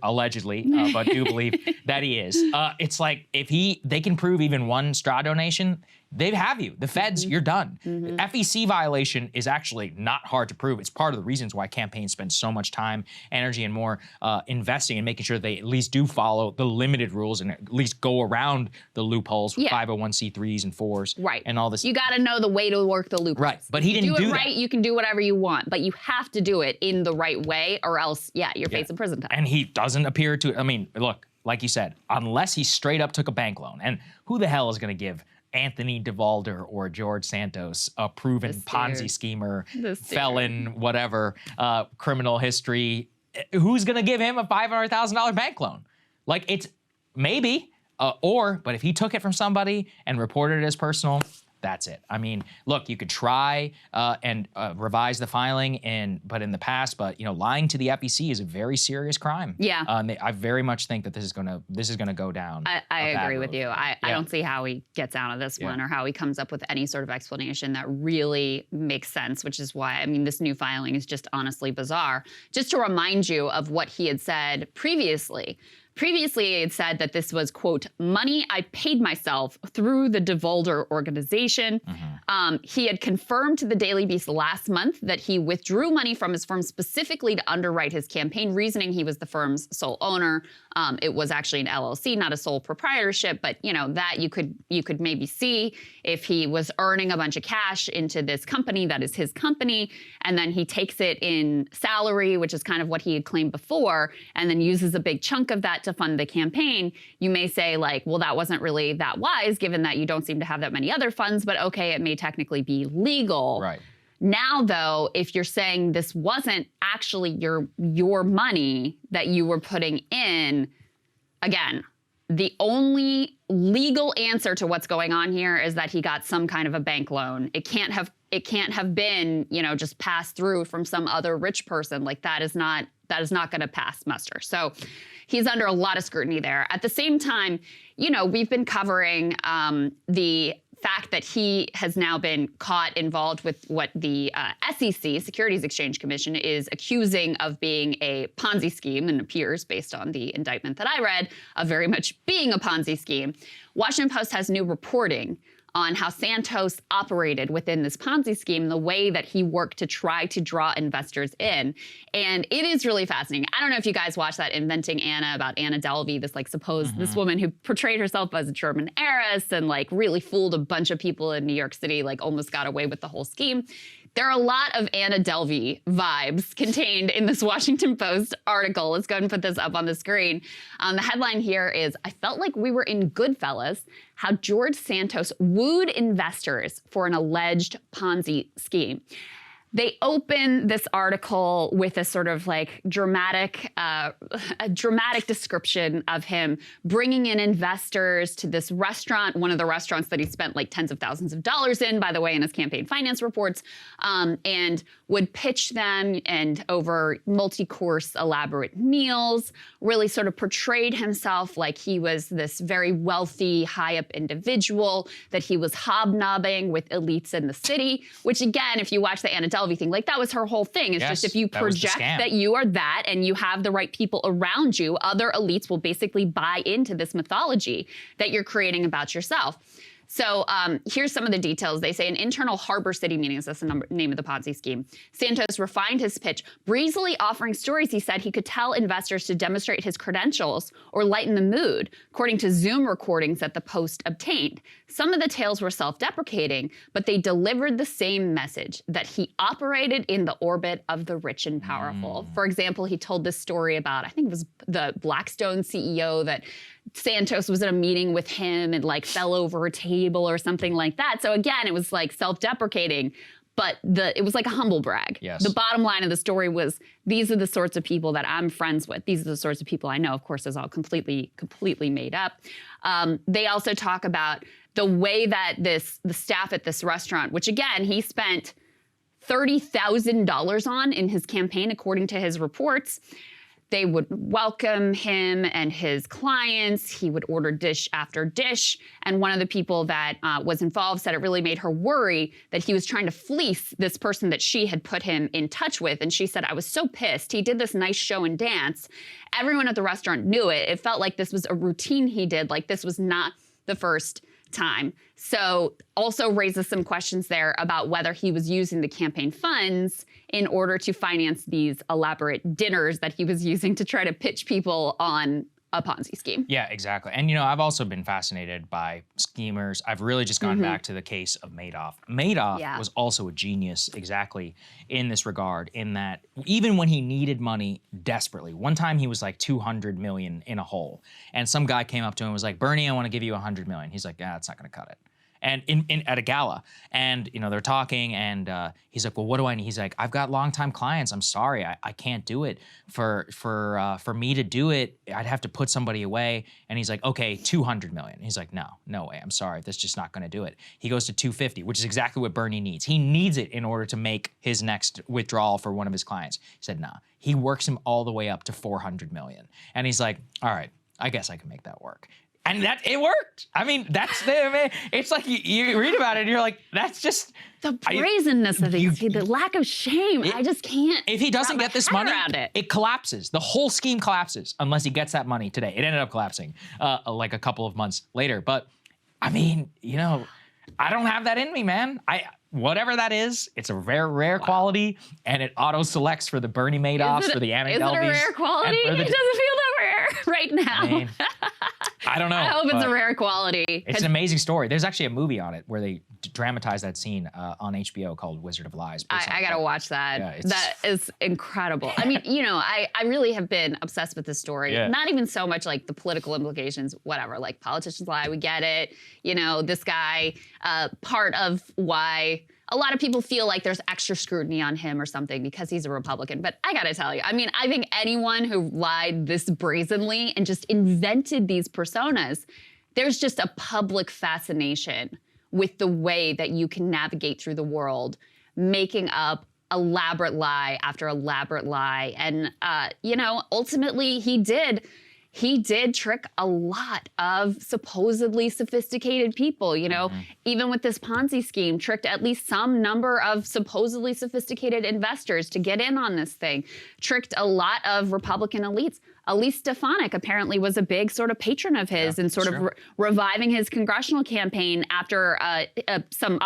allegedly, but do believe that he is. It's like, if they can prove even one straw donation, they have you. The feds, you're done. FEC violation is actually not hard to prove. It's part of the reasons why campaigns spend so much time, energy, and more investing in making sure they at least do follow the limited rules and at least go around the loopholes with 501c3s and 4s. Right. And all this. You got to know the way to work the loopholes. Right. But he didn't do it that. right, you can do whatever you want, but you have to do it in the right way, or else, you're facing prison time. And he doesn't appear to, I mean, look, like you said, unless he straight up took a bank loan. And who the hell is going to give Anthony DeValder or George Santos, a proven Ponzi schemer, felon, whatever, criminal history, who's going to give him a $500,000 bank loan? Like, it's maybe, but if he took it from somebody and reported it as personal, that's it. I mean, look, you could try and revise the filing, but in the past, you know, lying to the FEC is a very serious crime. Yeah. I very much think that this is gonna go down. I agree with you. I don't see how he gets out of this one, or how he comes up with any sort of explanation that really makes sense, which is why, I mean, this new filing is just honestly bizarre. Just to remind you of what he had said previously. Previously, he had said that this was, quote, money I paid myself through the DeValder organization. He had confirmed to the Daily Beast last month that he withdrew money from his firm specifically to underwrite his campaign, reasoning he was the firm's sole owner. It was actually an LLC, not a sole proprietorship, but, you know, that you could maybe see if he was earning a bunch of cash into this company that is his company, and then he takes it in salary, which is kind of what he had claimed before, and then uses a big chunk of that to fund the campaign. You may say, like, well, that wasn't really that wise, given that you don't seem to have that many other funds, but okay, it may technically be legal. Right. Now, though, if you're saying this wasn't actually your money that you were putting in, again, the only legal answer to what's going on here is that he got some kind of a bank loan. It can't have been, you know, just passed through from some other rich person. Like, that is not going to pass muster. So he's under a lot of scrutiny there. At the same time, you know, we've been covering the fact that he has now been caught involved with what the SEC, Securities Exchange Commission, is accusing of being a Ponzi scheme, and appears, based on the indictment that I read, of very much being a Ponzi scheme. Washington Post has new reporting on how Santos operated within this Ponzi scheme, the way that he worked to try to draw investors in. And it is really fascinating. I don't know if you guys watched that Inventing Anna about Anna Delvey, this like supposed, this woman who portrayed herself as a German heiress and like really fooled a bunch of people in New York City, like almost got away with the whole scheme. There are a lot of Anna Delvey vibes contained in this Washington Post article. Let's go ahead and put this up on the screen. The headline here is, I felt like we were in Goodfellas, how George Santos wooed investors for an alleged Ponzi scheme. They open this article with a sort of like dramatic description of him bringing in investors to this restaurant, one of the restaurants that he spent like tens of thousands of dollars in, by the way, in his campaign finance reports, and would pitch them and over multi-course elaborate meals, really sort of portrayed himself like he was this very wealthy, high-up individual, that he was hobnobbing with elites in the city, which again, if you watch the Anna Delvey thing, like that was her whole thing. It's just if you project that you are that and you have the right people around you, other elites will basically buy into this mythology that you're creating about yourself. So here's some of the details. They say an internal Harbor City meetings, that's the name of the Ponzi scheme. Santos refined his pitch, breezily offering stories he said he could tell investors to demonstrate his credentials or lighten the mood, according to Zoom recordings that the Post obtained. Some of the tales were self-deprecating, but they delivered the same message, that he operated in the orbit of the rich and powerful. For example, he told this story about, I think it was the Blackstone CEO, that Santos was at a meeting with him and like fell over a table or something like that. So again, it was like self-deprecating, but it was like a humble brag. Yes. The bottom line of the story was, these are the sorts of people that I'm friends with. These are the sorts of people I know. Of course, it's all completely made up. They also talk about the way that the staff at this restaurant, which again, he spent $30,000 on in his campaign, according to his reports. They would welcome him and his clients. He would order dish after dish. And one of the people that was involved said it really made her worry that he was trying to fleece this person that she had put him in touch with. And she said, I was so pissed. He did this nice show and dance. Everyone at the restaurant knew it. It felt like this was a routine he did, like this was not the first time. So also raises some questions there about whether he was using the campaign funds in order to finance these elaborate dinners that he was using to try to pitch people on a Ponzi scheme. Yeah, exactly. And, you know, I've also been fascinated by schemers. I've really just gone back to the case of Madoff. Madoff was also a genius exactly in this regard, in that even when he needed money desperately, one time he was like 200 million in a hole. And some guy came up to him and was like, Bernie, I want to give you 100 million. He's like, yeah, that's not going to cut it. And at a gala, and you know they're talking, and he's like, "Well, what do I need?" He's like, "I've got longtime clients. I'm sorry, I can't do it. For me to do it, I'd have to put somebody away." And he's like, "Okay, 200 million." He's like, "No way. I'm sorry. That's just not going to do it." He goes to 250, which is exactly what Bernie needs. He needs it in order to make his next withdrawal for one of his clients. He said, "Nah." He works him all the way up to 400 million, and he's like, "All right, I guess I can make that work." And it worked. I mean, it's like you read about it and you're like, that's just the brazenness of it, the lack of shame. I just can't. If he doesn't get this money, it collapses. The whole scheme collapses unless he gets that money today. It ended up collapsing like a couple of months later. But I mean, you know, I don't have that in me, man. Whatever that is, it's a very rare quality, and it auto selects for the Bernie Madoffs, for the Anna Delveys. Is it a rare quality? It doesn't feel that rare right now. I mean, I don't know. I hope it's a rare quality. It's an amazing story. There's actually a movie on it where they dramatize that scene on HBO called Wizard of Lies. I gotta watch that. Yeah, that is incredible. I mean, you know, I really have been obsessed with this story. Yeah. Not even so much like the political implications, whatever. Like politicians lie, we get it. You know, this guy, part of why a lot of people feel like there's extra scrutiny on him or something because he's a Republican. But I gotta tell you, I mean, I think anyone who lied this brazenly and just invented these personas, there's just a public fascination with the way that you can navigate through the world, making up elaborate lie after elaborate lie. And, you know, ultimately he did trick a lot of supposedly sophisticated people, you know, even with this Ponzi scheme, tricked at least some number of supposedly sophisticated investors to get in on this thing, tricked a lot of Republican elites. Elise Stefanik apparently was a big sort of patron of his and sort of reviving his congressional campaign after some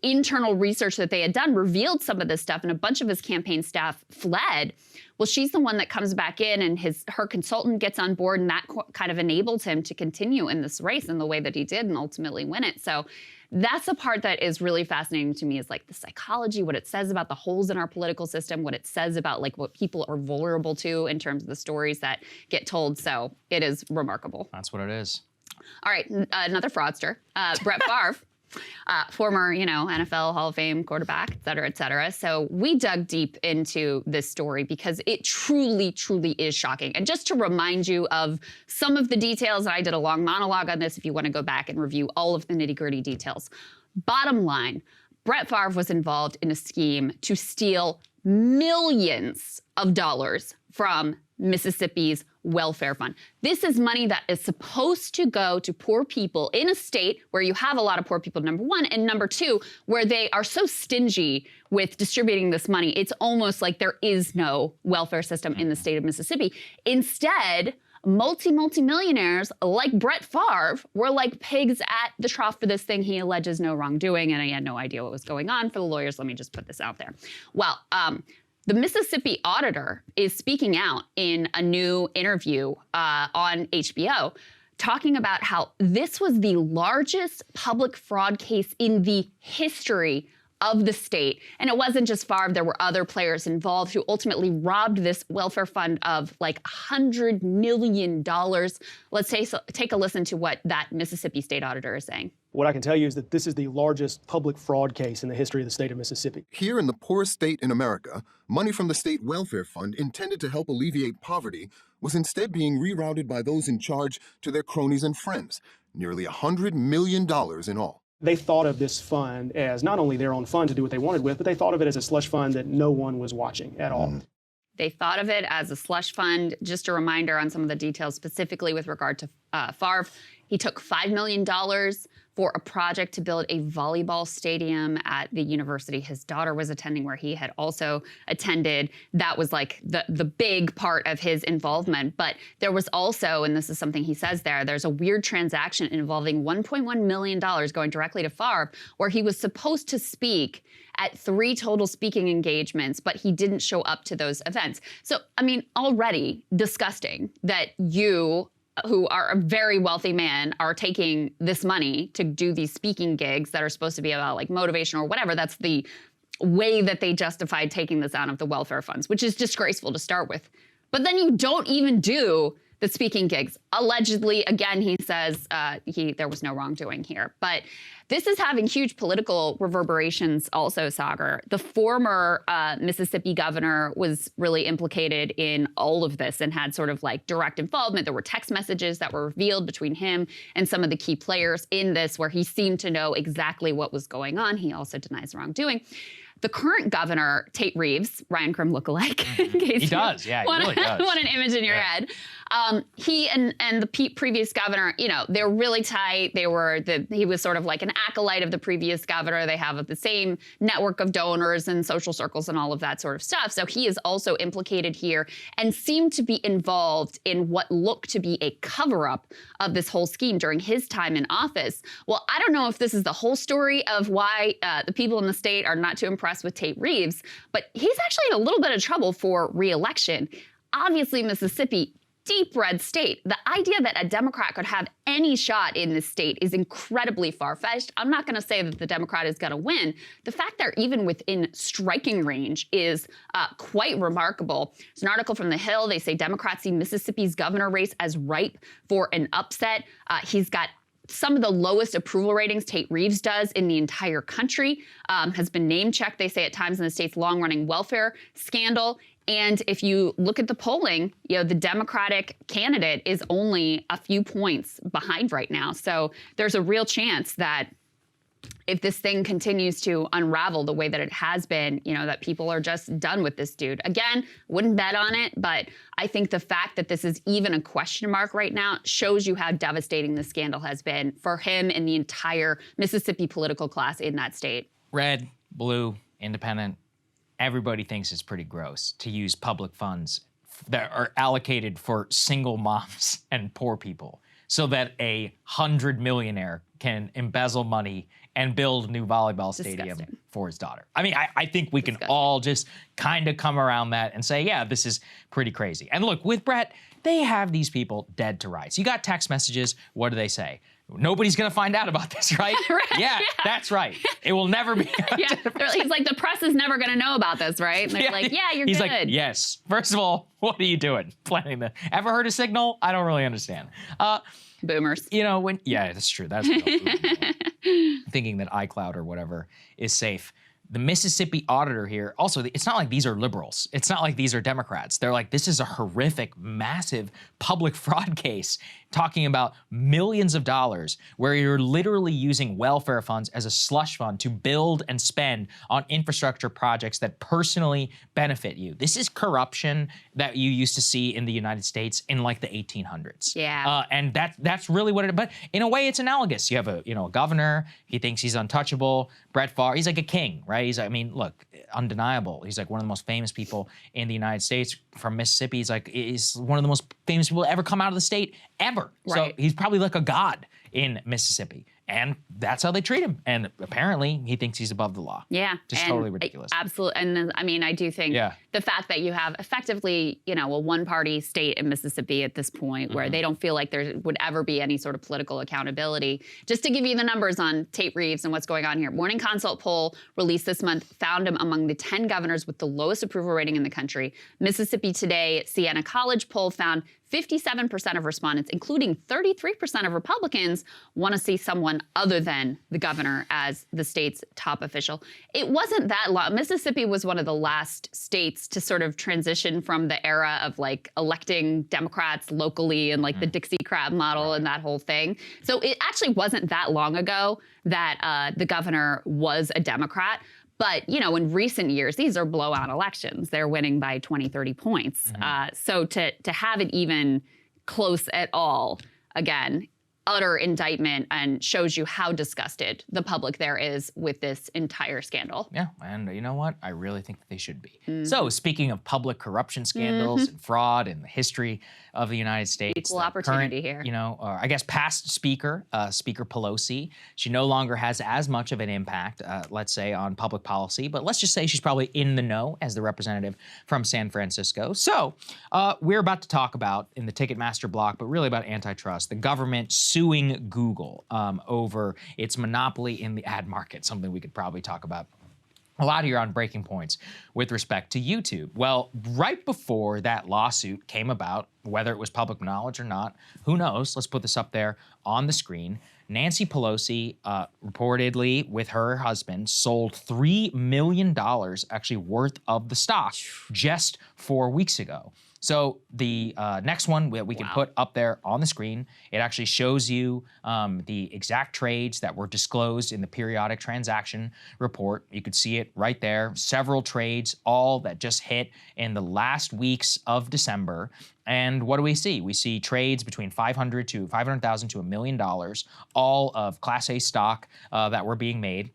internal research that they had done revealed some of this stuff, and a bunch of his campaign staff fled. Well, she's the one that comes back in, and her consultant gets on board, and that kind of enabled him to continue in this race in the way that he did and ultimately win it. So that's the part that is really fascinating to me, is like the psychology, what it says about the holes in our political system, what it says about like what people are vulnerable to in terms of the stories that get told. So it is remarkable. That's what it is. All right, another fraudster, Brett Favre. Former, NFL Hall of Fame quarterback, et cetera, et cetera. So we dug deep into this story because it truly, truly is shocking. And just to remind you of some of the details, I did a long monologue on this if you want to go back and review all of the nitty-gritty details. Bottom line, Brett Favre was involved in a scheme to steal millions of dollars from Mississippi's welfare fund. This is money that is supposed to go to poor people in a state where you have a lot of poor people, number one, and number two, where they are so stingy with distributing this money, it's almost like there is no welfare system in the state of Mississippi. Instead, multi-millionaires like Brett Favre were like pigs at the trough for this thing. He alleges no wrongdoing, and he had no idea what was going on. For the lawyers, let me just put this out there. Well, the Mississippi auditor is speaking out in a new interview on HBO, talking about how this was the largest public fraud case in the history of the state. And it wasn't just Favre, there were other players involved who ultimately robbed this welfare fund of like $100 million. Let's take a listen to what that Mississippi state auditor is saying. What I can tell you is that this is the largest public fraud case in the history of the state of Mississippi. Here in the poorest state in America, money from the state welfare fund intended to help alleviate poverty was instead being rerouted by those in charge to their cronies and friends, nearly $100 million in all. They thought of this fund as not only their own fund to do what they wanted with, but they thought of it as a slush fund that no one was watching at all. They thought of it as a slush fund. Just a reminder on some of the details specifically with regard to Favre. He took $5 million for a project to build a volleyball stadium at the university his daughter was attending, where he had also attended. That was like the big part of his involvement. But there was also, and this is something he says there's a weird transaction involving $1.1 million going directly to Favre, where he was supposed to speak at 3 total speaking engagements, but he didn't show up to those events. So, I mean, already disgusting that you, who are a very wealthy man, are taking this money to do these speaking gigs that are supposed to be about like motivation or whatever. That's the way that they justified taking this out of the welfare funds, which is disgraceful to start with. But then you don't even do the speaking gigs. Allegedly, again, he says there was no wrongdoing here. But this is having huge political reverberations also, Saagar. The former Mississippi governor was really implicated in all of this and had sort of like direct involvement. There were text messages that were revealed between him and some of the key players in this where he seemed to know exactly what was going on. He also denies wrongdoing. The current governor, Tate Reeves, Ryan Krim lookalike. He does, yeah, he really does. Want an image in your head. He and the previous governor, they're really tight. He was sort of like an acolyte of the previous governor. They have the same network of donors and social circles and all of that sort of stuff. So he is also implicated here and seemed to be involved in what looked to be a cover-up of this whole scheme during his time in office. Well, I don't know if this is the whole story of why the people in the state are not too impressed with Tate Reeves, but he's actually in a little bit of trouble for re-election. Obviously, Mississippi, deep red state. The idea that a Democrat could have any shot in this state is incredibly far-fetched. I'm not going to say that the Democrat is going to win. The fact they're even within striking range is quite remarkable. There's an article from The Hill. They say Democrats see Mississippi's governor race as ripe for an upset. He's got some of the lowest approval ratings Tate Reeves does in the entire country, has been name-checked, they say, at times in the state's long-running welfare scandal. And if you look at the polling, the Democratic candidate is only a few points behind right now. So there's a real chance that if this thing continues to unravel the way that it has been, that people are just done with this dude. Again, wouldn't bet on it, but I think the fact that this is even a question mark right now shows you how devastating the scandal has been for him and the entire Mississippi political class in that state. Red, blue, independent, everybody thinks it's pretty gross to use public funds that are allocated for single moms and poor people so that a 100 millionaire can embezzle money and build a new volleyball stadium for his daughter. I mean, I think we can all just kind of come around that and say, yeah, this is pretty crazy. And look, with Brett, they have these people dead to rights. You got text messages. What do they say? Nobody's going to find out about this, right? Yeah, that's right. It will never be. He's like, the press is never going to know about this, right? And they're like, yeah, you're He's good. Like, yes. First of all, what are you doing? Planning the. Ever heard of Signal? I don't really understand. Boomers. You know, that's true. That's thinking that iCloud or whatever is safe. The Mississippi auditor here, also, it's not like these are liberals. It's not like these are Democrats. They're like, this is a horrific, massive public fraud case talking about millions of dollars where you're literally using welfare funds as a slush fund to build and spend on infrastructure projects that personally benefit you. This is corruption that you used to see in the United States in like the 1800s. Yeah. And that's really what it is. But in a way, it's analogous. You have a governor. He thinks he's untouchable. Brett Favre, he's like a king, right? Look, undeniable. He's like one of the most famous people in the United States from Mississippi. He's one of the most famous people to ever come out of the state ever. Right. So he's probably like a god in Mississippi. And that's how they treat him. And apparently he thinks he's above the law. Yeah. Just totally ridiculous. Absolutely. And I mean, I do think the fact that you have effectively, a one-party state in Mississippi at this point where they don't feel like there would ever be any sort of political accountability. Just to give you the numbers on Tate Reeves and what's going on here. Morning Consult poll released this month found him among the 10 governors with the lowest approval rating in the country. Mississippi Today Siena College poll found 57% of respondents, including 33% of Republicans, want to see someone other than the governor as the state's top official. It wasn't that long. Mississippi was one of the last states to sort of transition from the era of like electing Democrats locally and like the Dixie Crab model and that whole thing. So it actually wasn't that long ago that the governor was a Democrat. But, in recent years, these are blowout elections. They're winning by 20, 30 points. So to have it even close at all, again, utter indictment and shows you how disgusted the public there is with this entire scandal. Yeah, and you know what? I really think that they should be. So speaking of public corruption scandals and fraud in the history of the United States. Equal opportunity here. I guess past Speaker, Speaker Pelosi, she no longer has as much of an impact, let's say, on public policy, but let's just say she's probably in the know as the representative from San Francisco. So we're about to talk about, in the Ticketmaster block, but really about antitrust, the government suing Google over its monopoly in the ad market, something we could probably talk about a lot here on Breaking Points with respect to YouTube. Well, right before that lawsuit came about, whether it was public knowledge or not, who knows? Let's put this up there on the screen. Nancy Pelosi reportedly, with her husband, sold $3 million actually worth of the stock just 4 weeks ago. So the next one we can put up there on the screen, it actually shows you the exact trades that were disclosed in the periodic transaction report. You could see it right there. Several trades, all that just hit in the last weeks of December. And what do we see? We see trades between $500,000 to $1 million, all of Class A stock that were being made.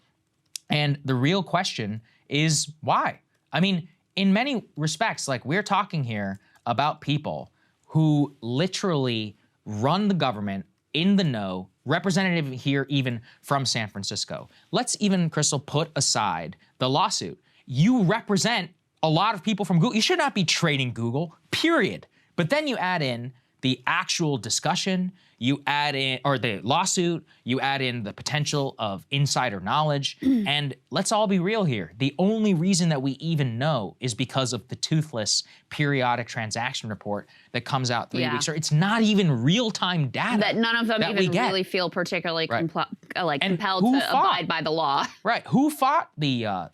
And the real question is why? I mean, in many respects, like we're talking here about people who literally run the government in the know, representative here even from San Francisco. Let's even, Krystal, put aside the lawsuit. You represent a lot of people from Google. You should not be trading Google, period. But then you add in the actual discussion, you add in, or the lawsuit, you add in the potential of insider knowledge, and let's all be real here. The only reason that we even know is because of the toothless periodic transaction report that comes out 3 weeks. Or it's not even real-time data that none of them even really feel particularly compelled to abide by the law. Right. Who fought the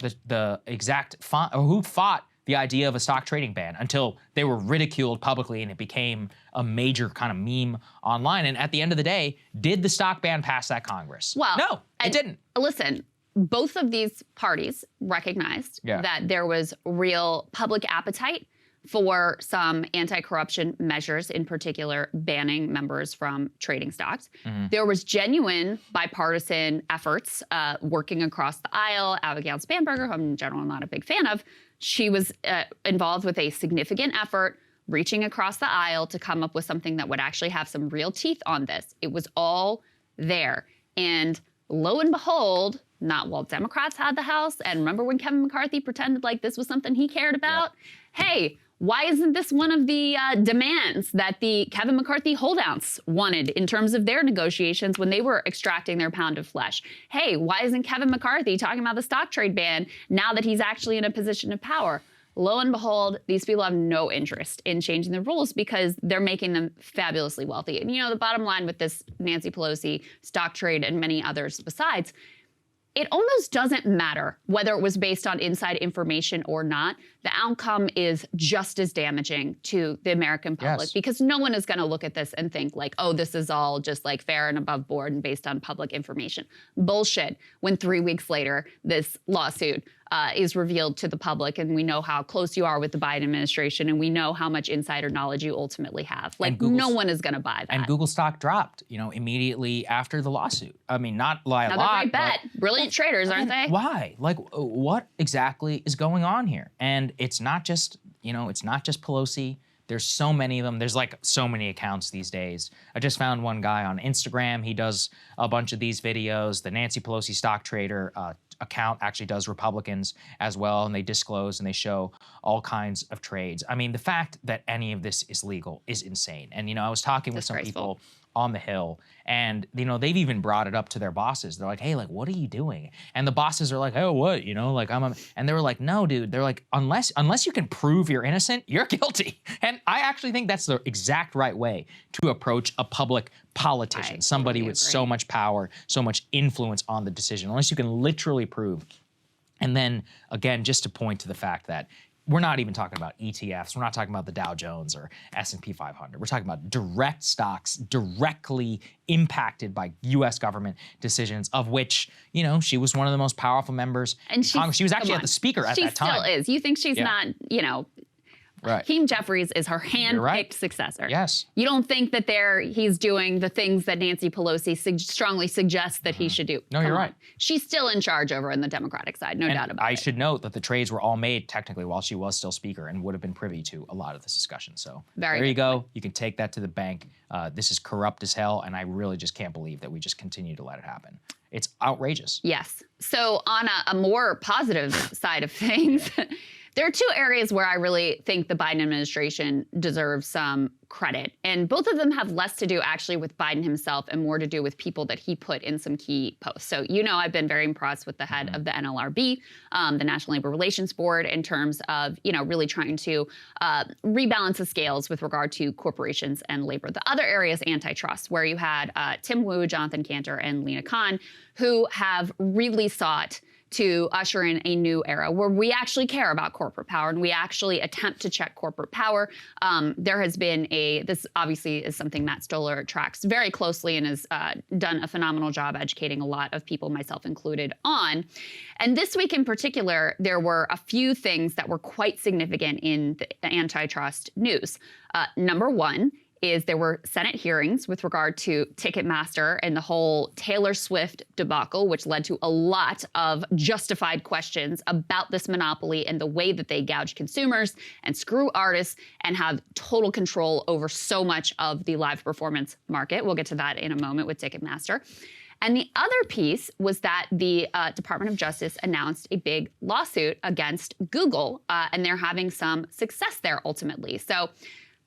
exact font, or who fought the idea of a stock trading ban until they were ridiculed publicly and it became a major kind of meme online? And at the end of the day, did the stock ban pass that Congress? Well, no, it didn't. Listen, both of these parties recognized that there was real public appetite for some anti-corruption measures, in particular banning members from trading stocks. There was genuine bipartisan efforts working across the aisle. Abigail Spanberger, who I'm in general not a big fan of, she was involved with a significant effort reaching across the aisle to come up with something that would actually have some real teeth on this. It was all there. And lo and behold, not while Democrats had the House, and remember when Kevin McCarthy pretended like this was something he cared about? Yep. Hey, why isn't this one of the demands that the Kevin McCarthy holdouts wanted in terms of their negotiations when they were extracting their pound of flesh? Hey, why isn't Kevin McCarthy talking about the stock trade ban now that he's actually in a position of power? Lo and behold, these people have no interest in changing the rules because they're making them fabulously wealthy. And you know, the bottom line with this Nancy Pelosi stock trade and many others besides, it almost doesn't matter whether it was based on inside information or not. The outcome is just as damaging to the American public because no one is going to look at this and think like, oh, this is all just like fair and above board and based on public information. Bullshit. When 3 weeks later, this lawsuit is revealed to the public and we know how close you are with the Biden administration and we know how much insider knowledge you ultimately have. Like no one is going to buy that. And Google stock dropped, you know, immediately after the lawsuit. I mean, not lie a lot. Another great bet. Brilliant traders, aren't they? Why? Like, what exactly is going on here? And it's not just, you know, it's not just Pelosi. There's so many of them. There's like so many accounts these days. I just found one guy on Instagram. He does a bunch of these videos. The Nancy Pelosi stock trader account actually does Republicans as well, and they disclose and they show all kinds of trades. I mean, the fact that any of this is legal is insane. And, you know, I was talking with some people on the Hill, and, you know, they've even brought it up to their bosses. They're like, hey, like, what are you doing? And the bosses are like, oh, what? You know, like, and they were like, no, dude. They're like, unless you can prove you're innocent, you're guilty. And I actually think that's the exact right way to approach a public politician, somebody with so much power, so much influence on the decision, unless you can literally prove. And then, again, just to point to the fact that we're not even talking about ETFs. We're not talking about the Dow Jones or S&P 500. We're talking about direct stocks directly impacted by U.S. government decisions, of which, you know, she was one of the most powerful members in Congress. She was actually the speaker at that time. She still is. You think she's not, you know, Hakeem Jeffries is her hand-picked successor. Yes. You don't think that he's doing the things that Nancy Pelosi strongly suggests that he should do. No, you're right. She's still in charge over on the Democratic side, no doubt about it. I should note that the trades were all made technically while she was still speaker and would have been privy to a lot of this discussion. So there you go. You can take that to the bank. This is corrupt as hell, and I really just can't believe that we just continue to let it happen. It's outrageous. Yes. So on a more positive side of things, there are two areas where I really think the Biden administration deserves some credit. And both of them have less to do actually with Biden himself and more to do with people that he put in some key posts. So, you know, I've been very impressed with the head of the NLRB, the National Labor Relations Board, in terms of, you know, really trying to rebalance the scales with regard to corporations and labor. The other area is antitrust, where you had Tim Wu, Jonathan Cantor, and Lena Khan, who have really sought to usher in a new era where we actually care about corporate power and we actually attempt to check corporate power. There has been this obviously is something Matt Stoller tracks very closely and has done a phenomenal job educating a lot of people, myself included, on. And this week in particular, there were a few things that were quite significant in the antitrust news. Number one is there were Senate hearings with regard to Ticketmaster and the whole Taylor Swift debacle, which led to a lot of justified questions about this monopoly and the way that they gouge consumers and screw artists and have total control over so much of the live performance market. We'll get to that in a moment with Ticketmaster. And the other piece was that the Department of Justice announced a big lawsuit against Google, and they're having some success there ultimately. So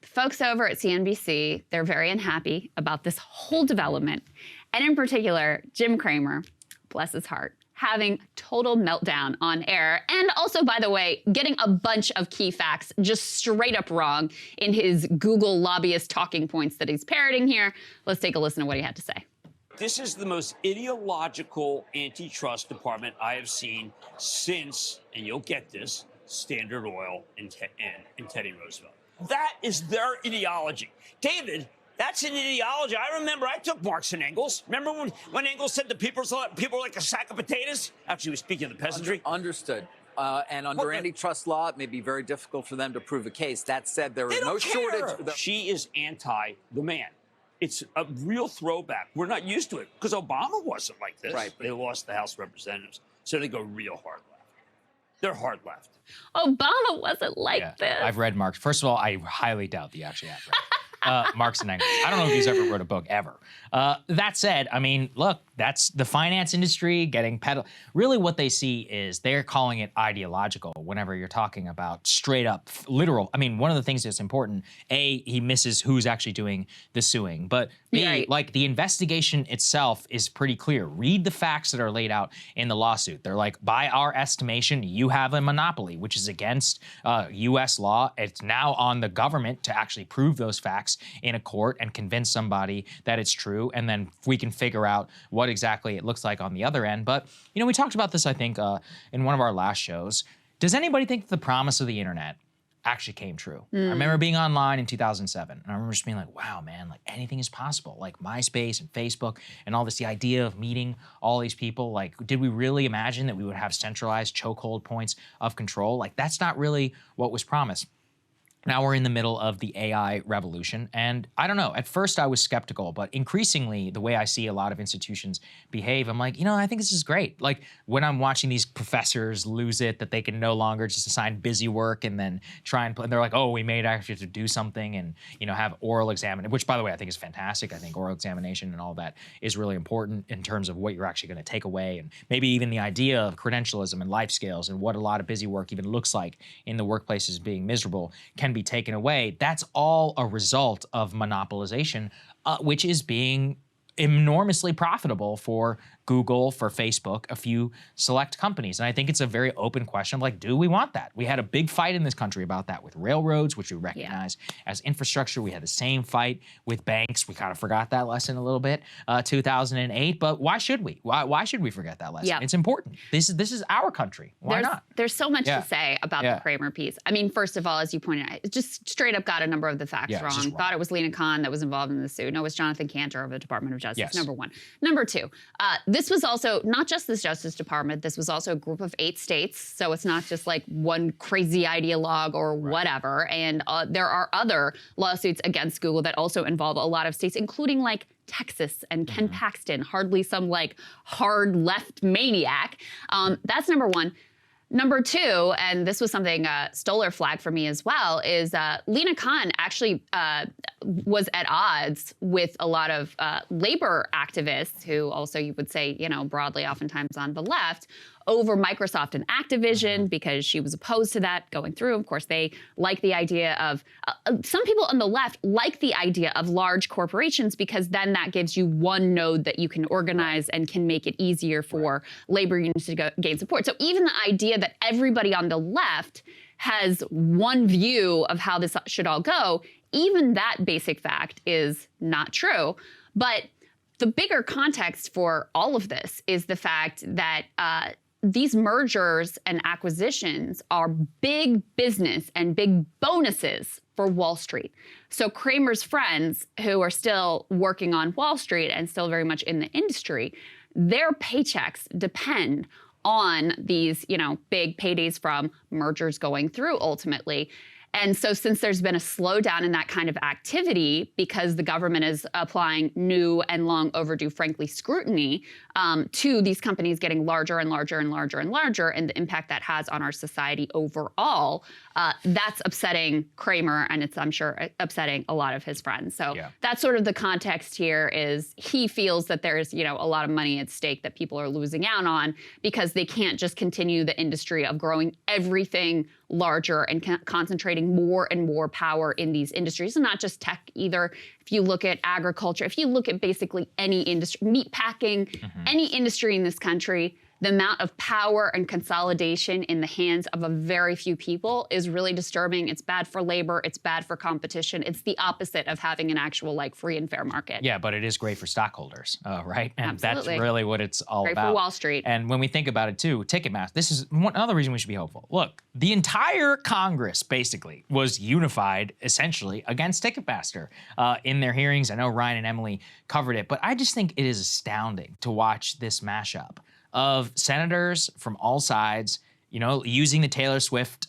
the folks over at CNBC, they're very unhappy about this whole development. And in particular, Jim Cramer, bless his heart, having total meltdown on air. And also, by the way, getting a bunch of key facts just straight up wrong in his Google lobbyist talking points that he's parroting here. Let's take a listen to what he had to say. This is the most ideological antitrust department I have seen since, and you'll get this, Standard Oil and Teddy Roosevelt. That is their ideology. David, that's an ideology. I remember I took Marx and Engels. Remember when Engels said the people are like a sack of potatoes? Actually, he was speaking of the peasantry. Understood. And under antitrust law, it may be very difficult for them to prove a case. That said, there is no shortage. She is anti the man. It's a real throwback. We're not used to it because Obama wasn't like this. Right. They lost the House of Representatives, so they go real hard left. They're hard left. Obama wasn't like this. I've read Marx. First of all, I highly doubt that you actually have read Marx and Engels. I don't know if he's ever wrote a book, ever. That said, I mean, look, that's the finance industry getting peddled. Really what they see is they're calling it ideological whenever you're talking about straight up literal. I mean, one of the things that's important, A, he misses who's actually doing the suing, but B, like the investigation itself is pretty clear. Read the facts that are laid out in the lawsuit. They're like, by our estimation, you have a monopoly, which is against U.S. law. It's now on the government to actually prove those facts in a court and convince somebody that it's true, and then we can figure out what exactly it looks like on the other end. But, you know, we talked about this, I think, in one of our last shows. Does anybody think the promise of the internet actually came true? I remember being online in 2007, and I remember just being like, wow, man, like anything is possible. Like MySpace and Facebook and all this, the idea of meeting all these people, like, did we really imagine that we would have centralized chokehold points of control? Like, that's not really what was promised. Now we're in the middle of the AI revolution, and I don't know, at first I was skeptical, but increasingly the way I see a lot of institutions behave, I'm like, you know, I think this is great. Like when I'm watching these professors lose it, that they can no longer just assign busy work and then try and they're like, oh, we may actually have to do something and, you know, have oral examination, which by the way, I think is fantastic. I think oral examination and all that is really important in terms of what you're actually going to take away, and maybe even the idea of credentialism and life skills and what a lot of busy work even looks like in the workplaces being miserable can be taken away. That's all a result of monopolization, which is being enormously profitable for Google, for Facebook, a few select companies. And I think it's a very open question of like, do we want that? We had a big fight in this country about that with railroads, which we recognize as infrastructure. We had the same fight with banks. We kind of forgot that lesson a little bit, 2008. But why should we? Why should we forget that lesson? It's important. This is our country. Why not? There's so much to say about the Kramer piece. I mean, first of all, as you pointed out, it just straight up got a number of the facts wrong. Thought it was Lena Khan that was involved in the suit. No, it was Jonathan Cantor of the Department of Justice, number one. Number two, this was also not just the Justice Department, this was also a group of 8 states. So it's not just like one crazy ideologue or whatever. And there are other lawsuits against Google that also involve a lot of states, including like Texas and Ken Paxton, hardly some like hard left maniac. That's number one. Number two, and this was something Stoller flagged for me as well, is Lena Khan actually was at odds with a lot of labor activists who also, you would say, you know, broadly oftentimes on the left, over Microsoft and Activision because she was opposed to that going through. Of course, they like the idea of, some people on the left like the idea of large corporations because then that gives you one node that you can organize and can make it easier for labor unions to gain support. So even the idea that everybody on the left has one view of how this should all go, even that basic fact is not true. But the bigger context for all of this is the fact that these mergers and acquisitions are big business and big bonuses for Wall Street. So Kramer's friends who are still working on Wall Street and still very much in the industry, their paychecks depend on these, you know, big paydays from mergers going through ultimately. And so since there's been a slowdown in that kind of activity because the government is applying new and long overdue, frankly, scrutiny to these companies getting larger and larger and larger and larger, and the impact that has on our society overall, that's upsetting Kramer, and it's, I'm sure, upsetting a lot of his friends. So that's sort of the context here is he feels that there's, you know, a lot of money at stake that people are losing out on because they can't just continue the industry of growing everything larger and concentrating more and more power in these industries, and not just tech either. If you look at agriculture, if you look at basically any industry, meat packing, any industry in this country, the amount of power and consolidation in the hands of a very few people is really disturbing. It's bad for labor. It's bad for competition. It's the opposite of having an actual like free and fair market. Yeah, but it is great for stockholders, right? And Absolutely. That's really what it's all great about. For Wall Street. And when we think about it too, Ticketmaster, this is another reason we should be hopeful. Look, the entire Congress basically was unified essentially against Ticketmaster in their hearings. I know Ryan and Emily covered it, but I just think it is astounding to watch this mashup of senators from all sides, you know, using the Taylor Swift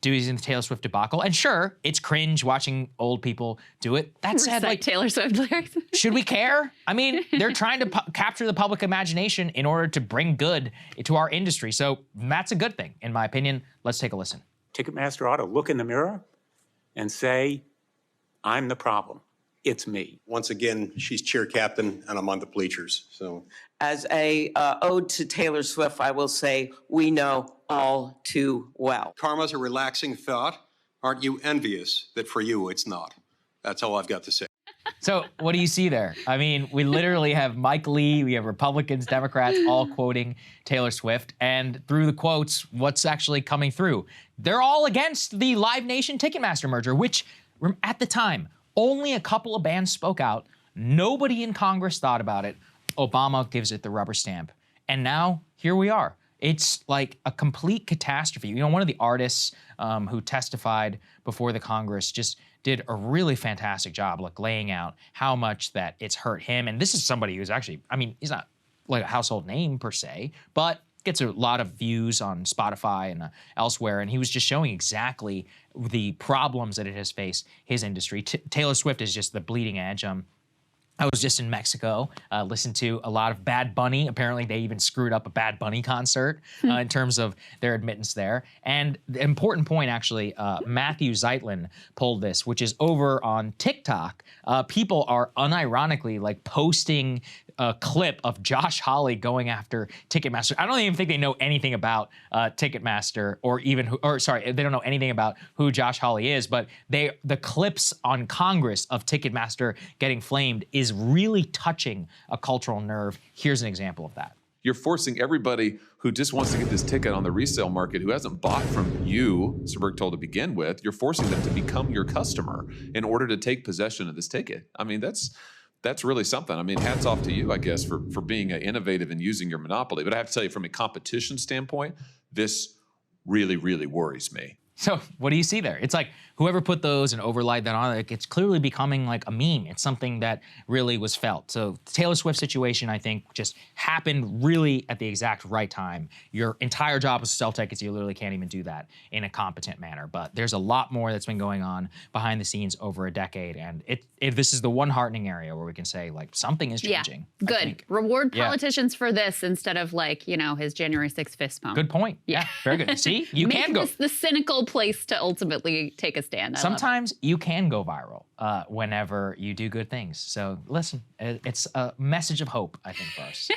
doing the Taylor Swift debacle. And sure, it's cringe watching old people do it. That said, Recite like, Taylor Swift lyrics. should we care? I mean, they're trying to capture the public imagination in order to bring good to our industry. So that's a good thing, in my opinion. Let's take a listen. Ticketmaster ought to look in the mirror and say, I'm the problem. It's me. Once again, she's cheer captain, and I'm on the bleachers. So, as a ode to Taylor Swift, I will say we know all too well. karma's a relaxing thought. Aren't you envious that for you it's not? That's all I've got to say. So what do you see there? I mean, we literally have Mike Lee, we have Republicans, Democrats all quoting Taylor Swift. And through the quotes, what's actually coming through? They're all against the Live Nation Ticketmaster merger, which at the time, only a couple of bands spoke out. Nobody in Congress thought about it. Obama gives it the rubber stamp. And now here we are. It's like a complete catastrophe. You know, one of the artists who testified before the Congress just did a really fantastic job, like laying out how much that it's hurt him. And this is somebody who's actually, I mean, he's not like a household name per se, but gets a lot of views on Spotify and elsewhere. And he was just showing exactly the problems that it has faced his industry. Taylor Swift is just the bleeding edge. I was just in Mexico, listened to a lot of Bad Bunny. Apparently, they even screwed up a Bad Bunny concert in terms of their admittance there. And the important point, actually, Matthew Zeitlin pulled this, which is over on TikTok. People are unironically like posting a clip of Josh Hawley going after Ticketmaster. I don't even think they know anything about Ticketmaster they don't know anything about who Josh Hawley is, but the clips on Congress of Ticketmaster getting flamed is really touching a cultural nerve. Here's an example of that. You're forcing everybody who just wants to get this ticket on the resale market, who hasn't bought from you, Sir Bergtol, to begin with, you're forcing them to become your customer in order to take possession of this ticket. I mean, that's really something. I mean, hats off to you, I guess, for being innovative and using your monopoly. But I have to tell you, from a competition standpoint, this really, really worries me. So what do you see there? It's like whoever put those and overlaid that on, it's clearly becoming like a meme. It's something that really was felt. So the Taylor Swift situation, I think, just happened really at the exact right time. Your entire job is to sell tickets. You literally can't even do that in a competent manner. But there's a lot more that's been going on behind the scenes over a decade. And this is the one heartening area where we can say, like, something is changing. Yeah, good. Reward politicians for this instead of, like, you know, his January 6th fist pump. Good point. Yeah, very good. See, you can go. Make this the cynical place to ultimately take a stand. Sometimes you can go viral whenever you do good things. So listen, it's a message of hope, I think, for us.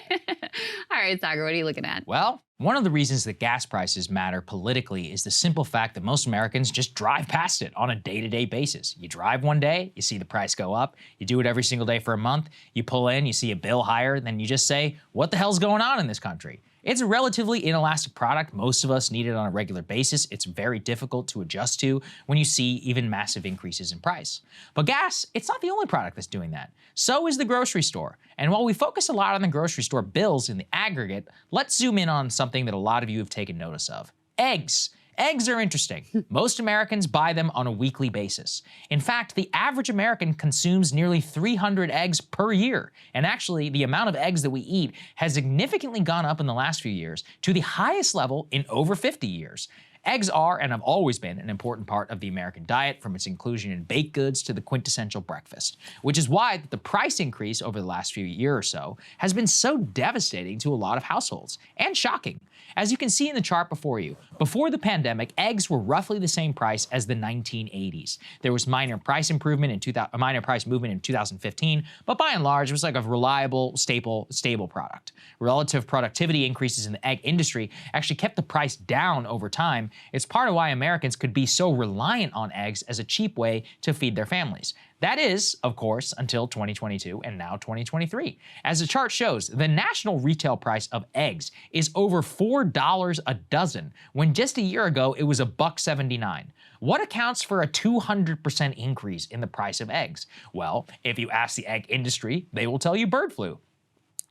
All right, Saagar, what are you looking at? Well, one of the reasons that gas prices matter politically is the simple fact that most Americans just drive past it on a day-to-day basis. You drive one day, you see the price go up, you do it every single day for a month, you pull in, you see a bill higher, then you just say, what the hell's going on in this country? It's a relatively inelastic product. Most of us need it on a regular basis. It's very difficult to adjust to when you see even massive increases in price. But gas, it's not the only product that's doing that. So is the grocery store. And while we focus a lot on the grocery store bills in the aggregate, let's zoom in on something that a lot of you have taken notice of. Eggs. Eggs are interesting. Most Americans buy them on a weekly basis. In fact, the average American consumes nearly 300 eggs per year. And actually, the amount of eggs that we eat has significantly gone up in the last few years to the highest level in over 50 years. Eggs are and have always been an important part of the American diet, from its inclusion in baked goods to the quintessential breakfast, which is why the price increase over the last few years or so has been so devastating to a lot of households, and shocking. As you can see in the chart before you, before the pandemic, eggs were roughly the same price as the 1980s. There was minor price movement in 2015, but by and large, it was like a reliable, stable product. Relative productivity increases in the egg industry actually kept the price down over time. It's part of why Americans could be so reliant on eggs as a cheap way to feed their families. That is, of course, until 2022 and now 2023. As the chart shows, the national retail price of eggs is over $4 a dozen, when just a year ago it was $1.79. What accounts for a 200% increase in the price of eggs? Well, if you ask the egg industry, they will tell you bird flu.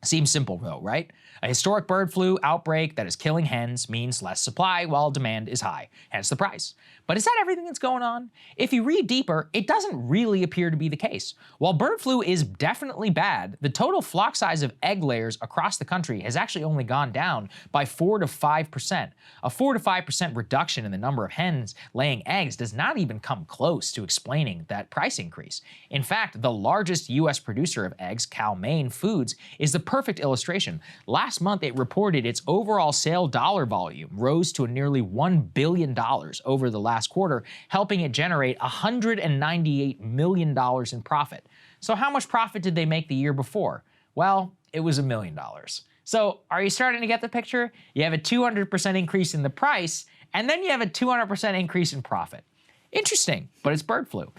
Seems simple though, right? A historic bird flu outbreak that is killing hens means less supply while demand is high, hence the price. But is that everything that's going on? If you read deeper, it doesn't really appear to be the case. While bird flu is definitely bad, the total flock size of egg layers across the country has actually only gone down by 4 to 5%. A 4 to 5% reduction in the number of hens laying eggs does not even come close to explaining that price increase. In fact, the largest U.S. producer of eggs, Cal-Maine Foods, is the perfect illustration. Last month, it reported its overall sale dollar volume rose to nearly $1 billion over the last quarter, helping it generate $198 million in profit. So how much profit did they make the year before? Well, it was $1 million. So are you starting to get the picture? You have a 200% increase in the price, and then you have a 200% increase in profit. Interesting, but it's bird flu.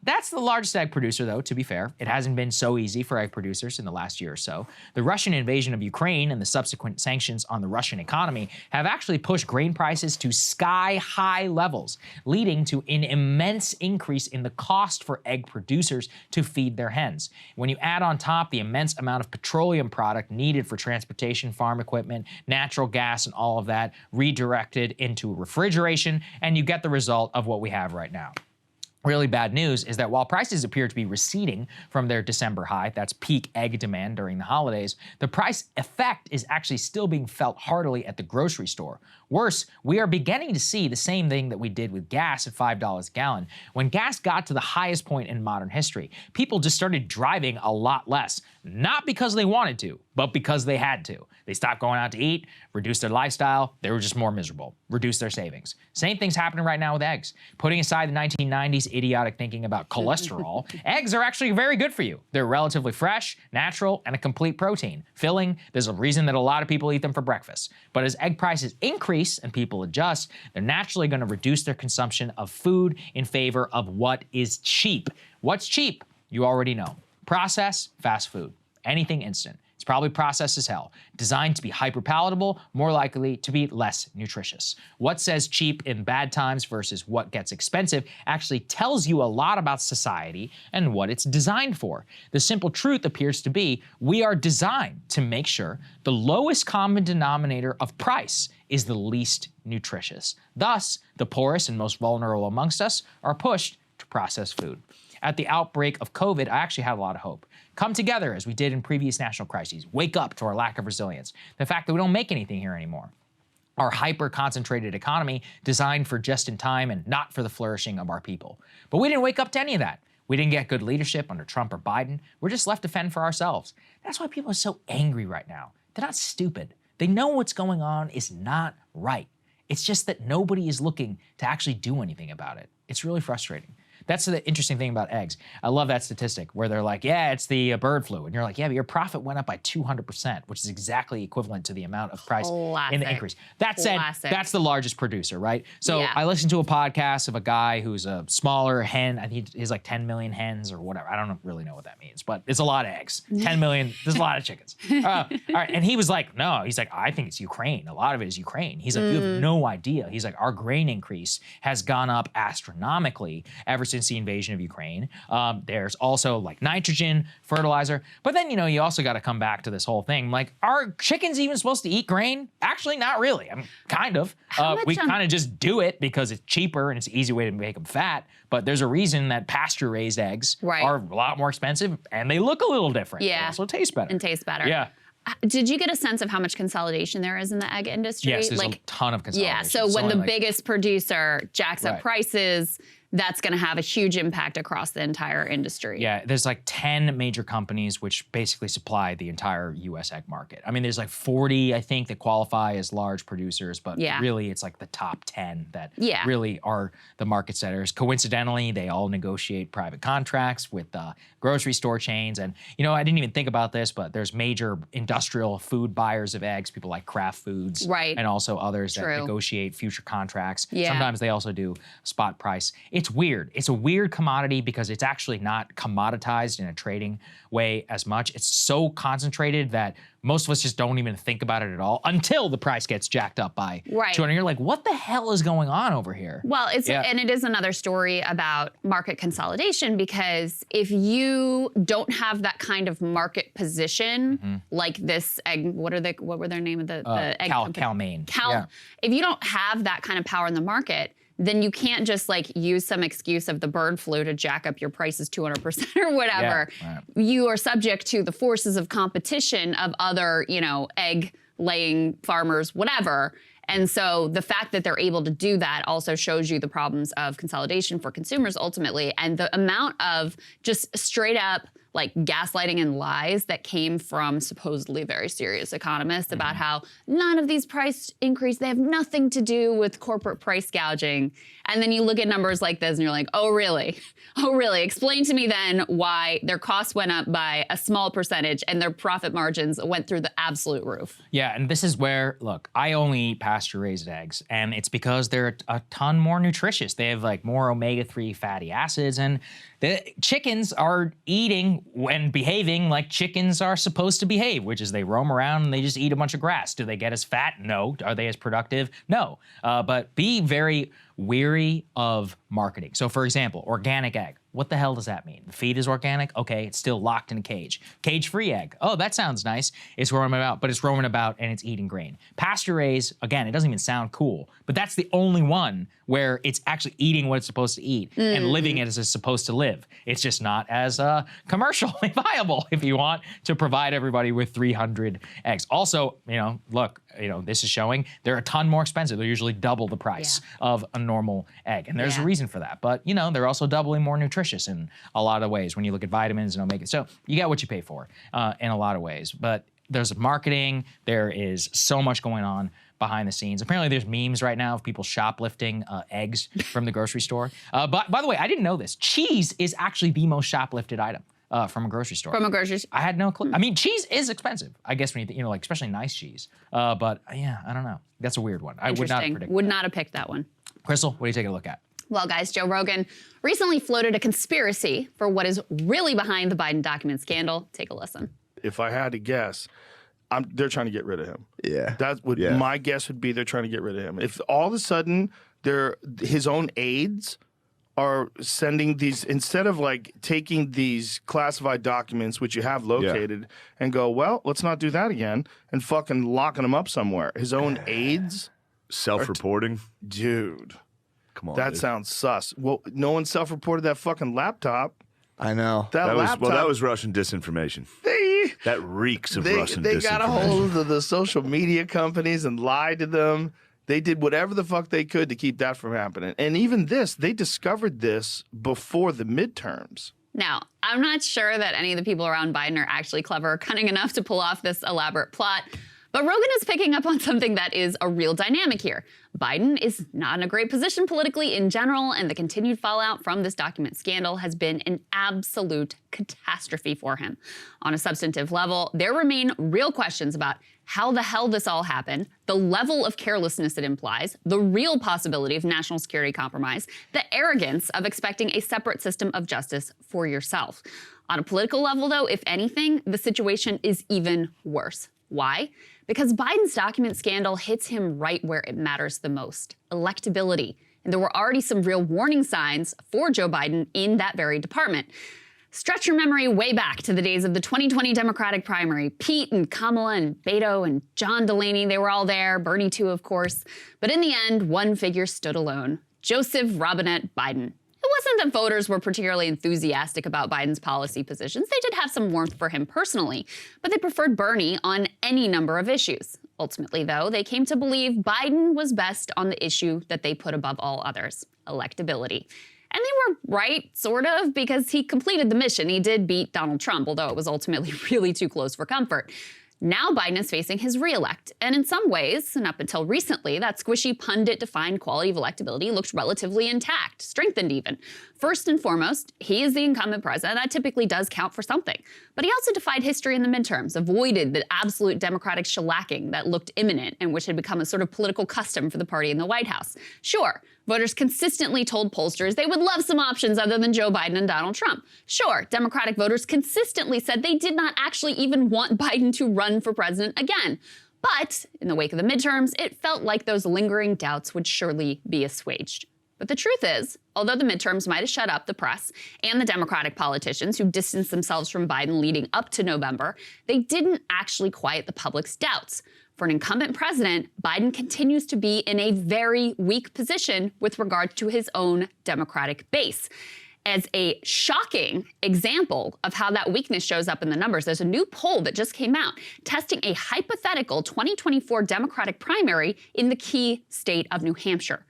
That's the largest egg producer, though, to be fair. It hasn't been so easy for egg producers in the last year or so. The Russian invasion of Ukraine and the subsequent sanctions on the Russian economy have actually pushed grain prices to sky-high levels, leading to an immense increase in the cost for egg producers to feed their hens. When you add on top the immense amount of petroleum product needed for transportation, farm equipment, natural gas, and all of that redirected into refrigeration, and you get the result of what we have right now. Really bad news is that while prices appear to be receding from their December high, that's peak egg demand during the holidays, the price effect is actually still being felt heartily at the grocery store. Worse, we are beginning to see the same thing that we did with gas at $5 a gallon. When gas got to the highest point in modern history, people just started driving a lot less, not because they wanted to, but because they had to. They stopped going out to eat, reduced their lifestyle, they were just more miserable, reduced their savings. Same thing's happening right now with eggs. Putting aside the 1990s idiotic thinking about cholesterol, eggs are actually very good for you. They're relatively fresh, natural, and a complete protein. Filling, there's a reason that a lot of people eat them for breakfast. But as egg prices increase and people adjust, they're naturally going to reduce their consumption of food in favor of what is cheap. What's cheap? You already know. Processed, fast food. Anything instant. It's probably processed as hell, designed to be hyper-palatable, more likely to be less nutritious. What says cheap in bad times versus what gets expensive actually tells you a lot about society and what it's designed for. The simple truth appears to be we are designed to make sure the lowest common denominator of price is the least nutritious. Thus, the poorest and most vulnerable amongst us are pushed to processed food. At the outbreak of COVID, I actually had a lot of hope. Come together as we did in previous national crises. Wake up to our lack of resilience. The fact that we don't make anything here anymore. Our hyper-concentrated economy designed for just-in-time and not for the flourishing of our people. But we didn't wake up to any of that. We didn't get good leadership under Trump or Biden. We're just left to fend for ourselves. That's why people are so angry right now. They're not stupid. They know what's going on is not right. It's just that nobody is looking to actually do anything about it. It's really frustrating. That's the interesting thing about eggs. I love that statistic where they're like, yeah, it's the bird flu. And you're like, yeah, but your profit went up by 200%, which is exactly equivalent to the amount of price in the increase. That said, that's the largest producer, right? So I listened to a podcast of a guy who's a smaller hen. I think he's like 10 million hens or whatever. I don't really know what that means, but it's a lot of eggs. 10 million, there's a lot of chickens. All right, and he was like, no, he's like, I think it's Ukraine. A lot of it is Ukraine. He's like, you have no idea. He's like, our grain increase has gone up astronomically ever since the invasion of Ukraine. There's also like nitrogen, fertilizer, but then, you know, you also got to come back to this whole thing. Like, are chickens even supposed to eat grain? Actually, not really. I mean, kind of. We kind of just do it because it's cheaper and it's an easy way to make them fat. But there's a reason that pasture-raised eggs are a lot more expensive and they look a little different. Yeah. They also taste better. And taste better. Yeah. Did you get a sense of how much consolidation there is in the egg industry? Yes, there's a ton of consolidation. Yeah, so when the biggest producer jacks up prices, that's going to have a huge impact across the entire industry. Yeah, there's like 10 major companies which basically supply the entire U.S. egg market. I mean, there's like 40, I think, that qualify as large producers, but really it's like the top 10 that really are the market setters. Coincidentally, they all negotiate private contracts with grocery store chains. And, you know, I didn't even think about this, but there's major industrial food buyers of eggs, people like Kraft Foods, and also others that negotiate future contracts. Sometimes they also do spot price. it's weird. It's a weird commodity because it's actually not commoditized in a trading way as much. It's so concentrated that most of us just don't even think about it at all until the price gets jacked up by 200. You're like, what the hell is going on over here? Well, and it is another story about market consolidation, because if you don't have that kind of market position, like this egg, what were their name of the egg company? Cal-Maine. If you don't have that kind of power in the market, then you can't just like use some excuse of the bird flu to jack up your prices 200% or whatever. You are subject to the forces of competition of other, egg laying farmers, whatever. And so the fact that they're able to do that also shows you the problems of consolidation for consumers ultimately, and the amount of just straight up like gaslighting and lies that came from supposedly very serious economists about how none of these price increases, they have nothing to do with corporate price gouging. And then you look at numbers like this and you're like, oh, really? Oh, really? Explain to me then why their costs went up by a small percentage and their profit margins went through the absolute roof. Yeah, and this is where, look, I only eat pasture-raised eggs, and it's because they're a ton more nutritious. They have like more omega-3 fatty acids, and the chickens are eating and behaving like chickens are supposed to behave, which is they roam around and they just eat a bunch of grass. Do they get as fat? No. Are they as productive? No. But be very weary of marketing. So for example, organic egg. What the hell does that mean? The feed is organic? Okay, it's still locked in a cage. Cage-free egg. Oh, that sounds nice. It's roaming about, but it's roaming about and it's eating grain. Pasture-raised, again, it doesn't even sound cool, but that's the only one where it's actually eating what it's supposed to eat and living it as it's supposed to live. It's just not as commercially viable if you want to provide everybody with 300 eggs. Also, look, this is showing they're a ton more expensive. They're usually double the price of a normal egg. And there's a reason for that. But, they're also doubly more nutritious in a lot of ways when you look at vitamins and omega. So you get what you pay for in a lot of ways. But there's marketing. There is so much going on behind the scenes. Apparently there's memes right now of people shoplifting eggs from the grocery store. But by the way, I didn't know this. Cheese is actually the most shoplifted item. From a grocery store. From a grocery store? I had no clue. I mean, cheese is expensive, I guess, when you like especially nice cheese. But yeah, I don't know. That's a weird one. I would not predict. Would not have picked that one. Krystal, what are you taking a look at? Well, guys, Joe Rogan recently floated a conspiracy for what is really behind the Biden document scandal. Take a listen. If I had to guess, they're trying to get rid of him. Yeah. That's what my guess would be. They're trying to get rid of him. If all of a sudden his own aides are sending these, instead of like taking these classified documents, which you have located, and go, well, let's not do that again, and fucking locking them up somewhere. His own aides? Self-reporting? Dude. Come on, that sounds sus. Well, no one self-reported that fucking laptop. I know. That was Russian disinformation. That reeks of Russian disinformation. They got a hold of the social media companies and lied to them. They did whatever the fuck they could to keep that from happening. And even this, they discovered this before the midterms. Now, I'm not sure that any of the people around Biden are actually clever or cunning enough to pull off this elaborate plot, but Rogan is picking up on something that is a real dynamic here. Biden is not in a great position politically in general, and the continued fallout from this document scandal has been an absolute catastrophe for him. On a substantive level, there remain real questions about how the hell this all happened, the level of carelessness it implies, the real possibility of national security compromise, the arrogance of expecting a separate system of justice for yourself. On a political level, though, if anything, the situation is even worse. Why? Because Biden's document scandal hits him right where it matters the most: electability. And there were already some real warning signs for Joe Biden in that very department. Stretch your memory way back to the days of the 2020 Democratic primary. Pete and Kamala and Beto and John Delaney, they were all there. Bernie too, of course. But in the end, one figure stood alone: Joseph Robinette Biden. It wasn't that voters were particularly enthusiastic about Biden's policy positions. They did have some warmth for him personally, but they preferred Bernie on any number of issues. Ultimately, though, they came to believe Biden was best on the issue that they put above all others: electability. And they were right, sort of, because he completed the mission. He did beat Donald Trump, although it was ultimately really too close for comfort. Now Biden is facing his reelect, and in some ways, and up until recently, that squishy pundit-defined quality of electability looked relatively intact, strengthened even. First and foremost, he is the incumbent president. That typically does count for something. But he also defied history in the midterms, avoided the absolute Democratic shellacking that looked imminent and which had become a sort of political custom for the party in the White House. Sure, Voters consistently told pollsters they would love some options other than Joe Biden and Donald Trump. Sure, Democratic voters consistently said they did not actually even want Biden to run for president again. But in the wake of the midterms, it felt like those lingering doubts would surely be assuaged. But the truth is, although the midterms might have shut up the press and the Democratic politicians who distanced themselves from Biden leading up to November, they didn't actually quiet the public's doubts. For an incumbent president, Biden continues to be in a very weak position with regard to his own Democratic base. As a shocking example of how that weakness shows up in the numbers, there's a new poll that just came out testing a hypothetical 2024 Democratic primary in the key state of New Hampshire.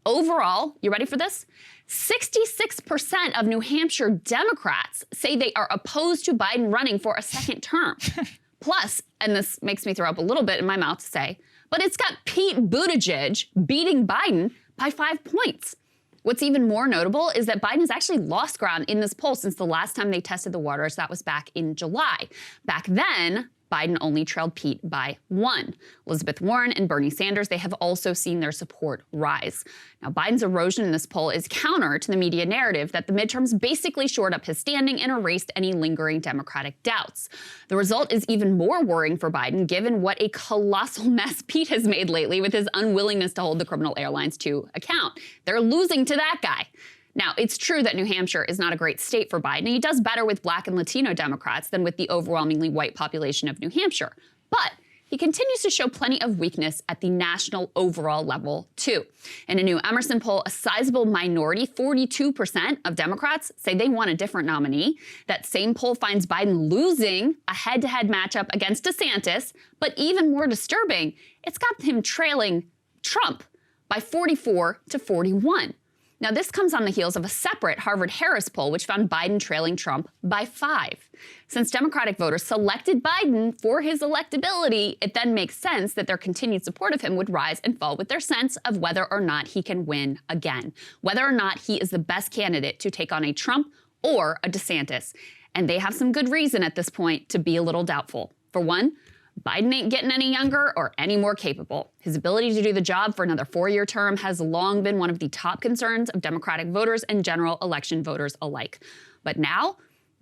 Overall, you ready for this? 66% of New Hampshire Democrats say they are opposed to Biden running for a second term. Plus, and this makes me throw up a little bit in my mouth to say, but it's got Pete Buttigieg beating Biden by 5 points. What's even more notable is that Biden has actually lost ground in this poll since the last time they tested the waters. That was back in July. Back then, Biden only trailed Pete by 1. Elizabeth Warren and Bernie Sanders, they have also seen their support rise. Now, Biden's erosion in this poll is counter to the media narrative that the midterms basically shored up his standing and erased any lingering Democratic doubts. The result is even more worrying for Biden, given what a colossal mess Pete has made lately with his unwillingness to hold the criminal airlines to account. They're losing to that guy. Now, it's true that New Hampshire is not a great state for Biden, and he does better with Black and Latino Democrats than with the overwhelmingly white population of New Hampshire. But he continues to show plenty of weakness at the national overall level, too. In a new Emerson poll, a sizable minority, 42% of Democrats, say they want a different nominee. That same poll finds Biden losing a head-to-head matchup against DeSantis, but even more disturbing, it's got him trailing Trump by 44 to 41. Now, this comes on the heels of a separate Harvard-Harris poll, which found Biden trailing Trump by 5. Since Democratic voters selected Biden for his electability, it then makes sense that their continued support of him would rise and fall with their sense of whether or not he can win again, whether or not he is the best candidate to take on a Trump or a DeSantis. And they have some good reason at this point to be a little doubtful. For one, Biden ain't getting any younger or any more capable. His ability to do the job for another 4-year term has long been one of the top concerns of Democratic voters and general election voters alike. But now,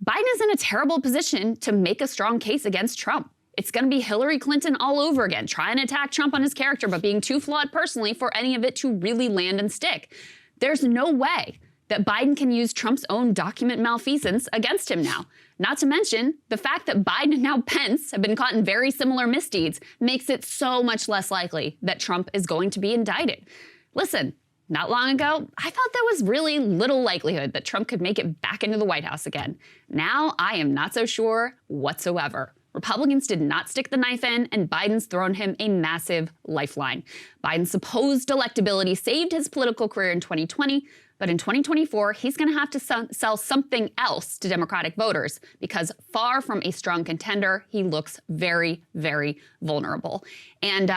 Biden is in a terrible position to make a strong case against Trump. It's going to be Hillary Clinton all over again, trying to attack Trump on his character, but being too flawed personally for any of it to really land and stick. There's no way that Biden can use Trump's own document malfeasance against him now. Not to mention, the fact that Biden and now Pence have been caught in very similar misdeeds makes it so much less likely that Trump is going to be indicted. Listen, not long ago, I thought there was really little likelihood that Trump could make it back into the White House again. Now, I am not so sure whatsoever. Republicans did not stick the knife in, and Biden's thrown him a massive lifeline. Biden's supposed electability saved his political career in 2020, but in 2024, he's going to have to sell something else to Democratic voters because far from a strong contender, he looks very, very vulnerable. And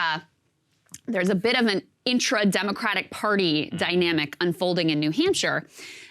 there's a bit of an intra-Democratic Party dynamic unfolding in New Hampshire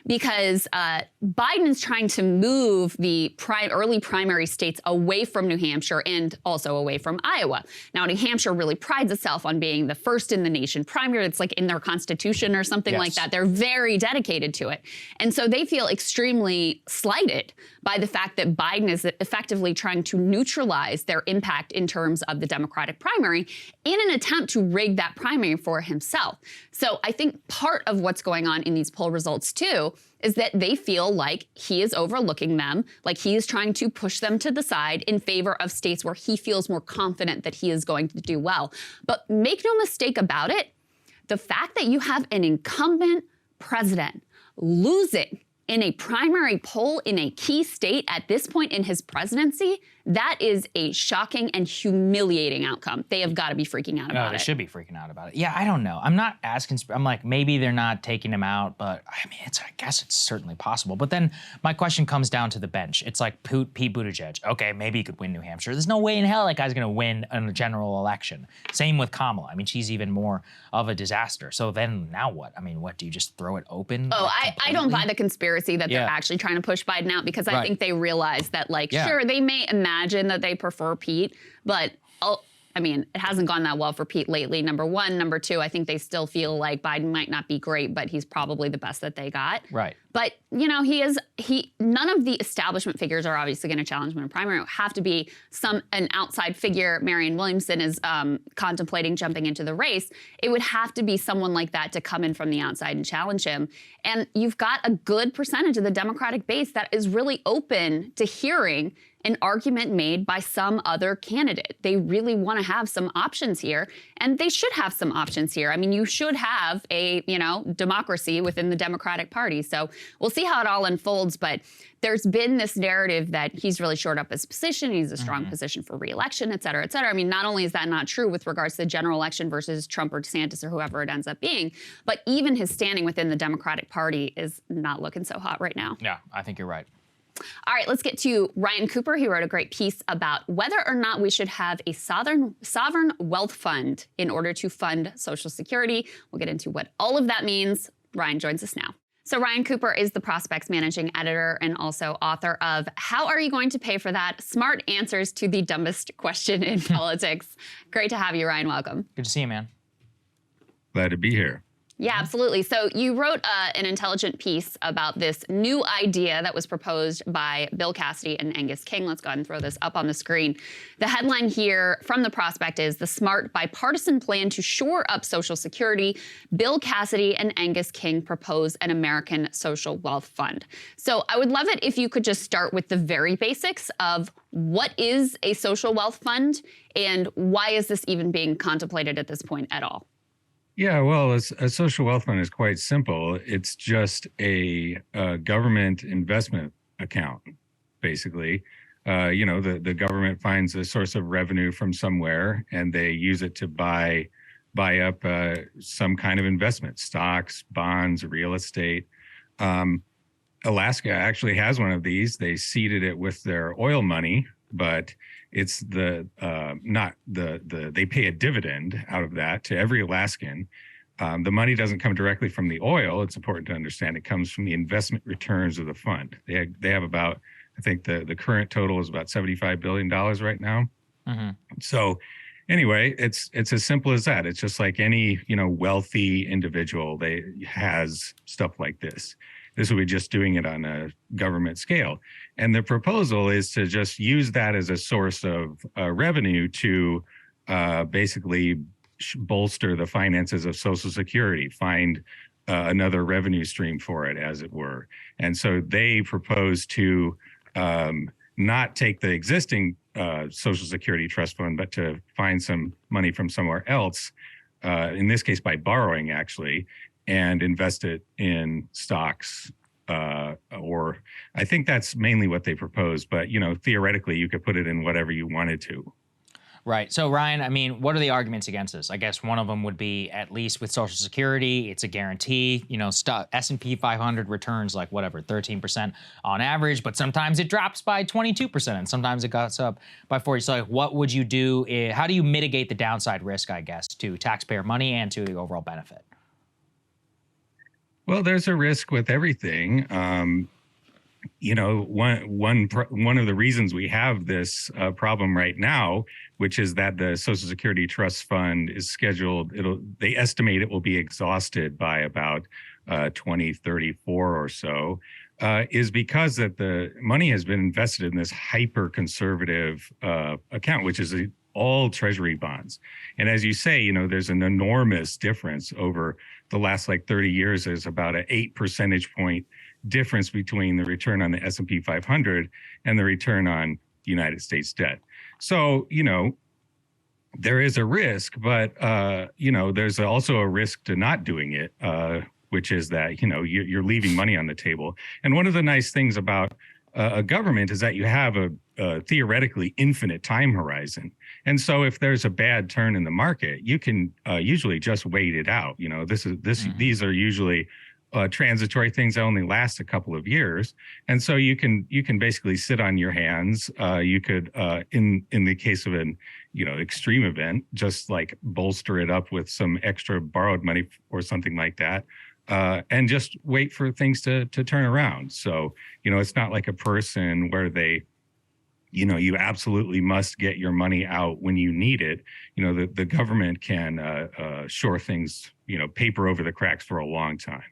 because Biden is trying to move the early primary states away from New Hampshire and also away from Iowa. Now, New Hampshire really prides itself on being the first in the nation primary. It's like in their constitution or something like that. They're very dedicated to it. And so they feel extremely slighted by the fact that Biden is effectively trying to neutralize their impact in terms of the Democratic primary in an attempt to rig that primary for himself. So I think part of what's going on in these poll results, too, is that they feel like he is overlooking them, like he is trying to push them to the side in favor of states where he feels more confident that he is going to do well. But make no mistake about it, the fact that you have an incumbent president losing in a primary poll in a key state at this point in his presidency, that is a shocking and humiliating outcome. They have got to be freaking out about it. They should be freaking out about it. Yeah, I don't know. I'm not asking. I'm like, maybe they're not taking him out, but I mean, I guess it's certainly possible. But then my question comes down to the bench. It's like Pete Buttigieg. Okay, maybe he could win New Hampshire. There's no way in hell that guy's going to win a general election. Same with Kamala. I mean, she's even more of a disaster. So then now what? I mean, what, do you just throw it open? Oh, I don't buy the conspiracy that they're actually trying to push Biden out because I think they realize that, like, sure, they may imagine that they prefer Pete, but I mean, it hasn't gone that well for Pete lately, number one. Number two, I think they still feel like Biden might not be great, but he's probably the best that they got. Right. But, you know, none of the establishment figures are obviously going to challenge him in a primary. It would have to be an outside figure. Marianne Williamson is contemplating jumping into the race. It would have to be someone like that to come in from the outside and challenge him. And you've got a good percentage of the Democratic base that is really open to hearing an argument made by some other candidate. They really want to have some options here, and they should have some options here. I mean, you should have a, democracy within the Democratic Party. So we'll see how it all unfolds, but there's been this narrative that he's really shored up his position, he's a strong position for re-election, et cetera, et cetera. I mean, not only is that not true with regards to the general election versus Trump or DeSantis or whoever it ends up being, but even his standing within the Democratic Party is not looking so hot right now. Yeah, I think you're right. All right, let's get to Ryan Cooper. He wrote a great piece about whether or not we should have a sovereign wealth fund in order to fund Social Security. We'll get into what all of that means. Ryan joins us now. So Ryan Cooper is the Prospects managing editor and also author of How Are You Going to Pay for That? Smart Answers to the Dumbest Question in Politics. Great to have you, Ryan. Welcome. Good to see you, man. Glad to be here. Yeah, absolutely. So you wrote an intelligent piece about this new idea that was proposed by Bill Cassidy and Angus King. Let's go ahead and throw this up on the screen. The headline here from the Prospect is The Smart Bipartisan Plan to Shore Up Social Security. Bill Cassidy and Angus King propose an American Social Wealth Fund. So I would love it if you could just start with the very basics of what is a social wealth fund and why is this even being contemplated at this point at all? Yeah, well, a social wealth fund is quite simple. It's just a government investment account, basically. The government finds a source of revenue from somewhere, and they use it to buy up some kind of investment, stocks, bonds, real estate. Alaska actually has one of these. They seeded it with their oil money, but it's they pay a dividend out of that to every Alaskan. The money doesn't come directly from the oil. It's important to understand it comes from the investment returns of the fund. They have about, I think the current total is about $75 billion right now. So anyway, it's as simple as that. It's just like any, wealthy individual, they has stuff like this. This will be just doing it on a government scale. And the proposal is to just use that as a source of revenue to basically bolster the finances of Social Security, find another revenue stream for it, as it were. And so they propose to not take the existing Social Security trust fund, but to find some money from somewhere else, in this case by borrowing, actually, and invest it in stocks, or I think that's mainly what they propose. But, theoretically, you could put it in whatever you wanted to. Right. So, Ryan, I mean, what are the arguments against this? I guess one of them would be, at least with Social Security, it's a guarantee. S&P 500 returns like 13% on average, but sometimes it drops by 22%, and sometimes it goes up by 40%. So, what would you do? How do you mitigate the downside risk, I guess, to taxpayer money and to the overall benefit? Well, there's a risk with everything. One of the reasons we have this problem right now, which is that the Social Security Trust Fund is scheduled, they estimate it will be exhausted by about 2034 or so, is because that the money has been invested in this hyper-conservative account, which is all treasury bonds. And as you say, there's an enormous difference over the last 30 years. There's about an 8 percentage point difference between the return on the S&P 500 and the return on United States debt. So, there is a risk, but, there's also a risk to not doing it, which is that, you're leaving money on the table. And one of the nice things about a government is that you have a theoretically infinite time horizon. And so if there's a bad turn in the market, you can usually just wait it out. These are usually transitory things that only last a couple of years. And so you can basically sit on your hands. You could, in the case of an, extreme event, just bolster it up with some extra borrowed money or something like that. And just wait for things to turn around. So, it's not like a person where they you absolutely must get your money out when you need it. The government can shore things, paper over the cracks for a long time.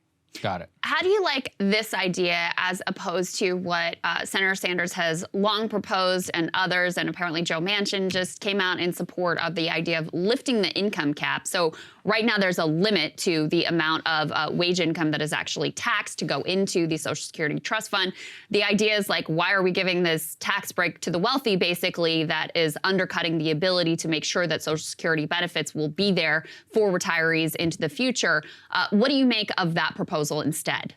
Got it. How do you like this idea as opposed to what Senator Sanders has long proposed and others, and apparently Joe Manchin just came out in support of the idea of lifting the income cap? So right now there's a limit to the amount of wage income that is actually taxed to go into the Social Security Trust Fund. The idea is like, why are we giving this tax break to the wealthy, basically, that is undercutting the ability to make sure that Social Security benefits will be there for retirees into the future? What do you make of that proposal instead?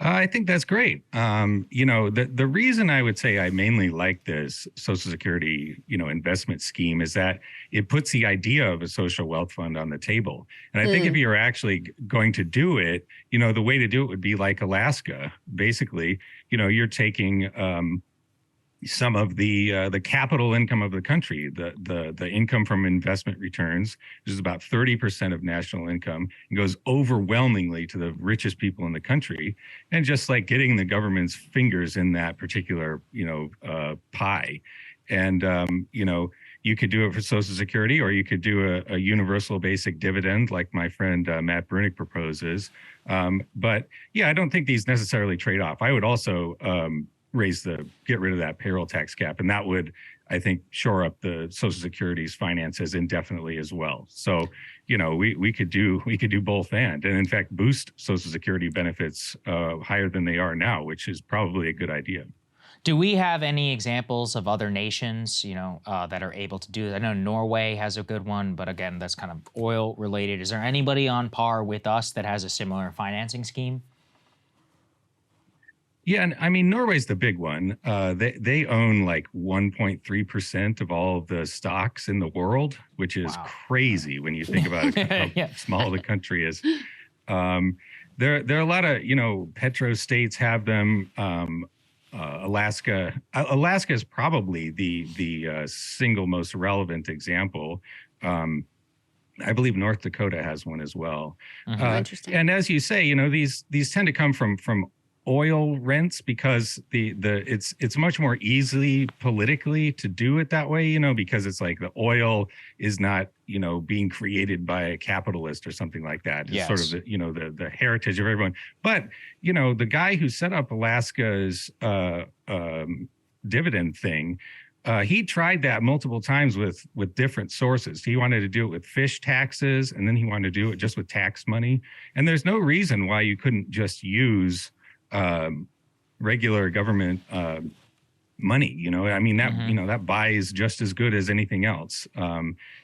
I think that's great. The reason I would say I mainly like this Social Security, investment scheme is that it puts the idea of a social wealth fund on the table. And I think if you're actually going to do it, the way to do it would be like Alaska. Basically, you're taking some of the capital income of the country, the income from investment returns, which is about 30% of national income, and goes overwhelmingly to the richest people in the country, and just like getting the government's fingers in that particular pie. And you could do it for Social Security, or you could do a universal basic dividend like my friend Matt Brunick proposes. But yeah, I don't think these necessarily trade off. I would also get rid of that payroll tax cap, and that would, I think, shore up the Social Security's finances indefinitely as well. So, we could do both and in fact boost Social Security benefits higher than they are now, which is probably a good idea. Do we have any examples of other nations, that are able to do that? I know Norway has a good one, but again, that's kind of oil related. Is there anybody on par with us that has a similar financing scheme? Yeah, and I mean, Norway's the big one. They own like 1.3% of all of the stocks in the world, which is crazy when you think about how small the country is. There are a lot of, petro states have them. Alaska is probably the single most relevant example. I believe North Dakota has one as well. Interesting. And as you say, these tend to come from oil rents because it's much more easily politically to do it that way, because it's like the oil is not, being created by a capitalist or something like that. It's sort of the heritage of everyone. But, the guy who set up Alaska's dividend thing, he tried that multiple times with different sources. He wanted to do it with fish taxes, and then he wanted to do it just with tax money. And there's no reason why you couldn't just use regular government money. I mean, that that buy is just as good as anything else.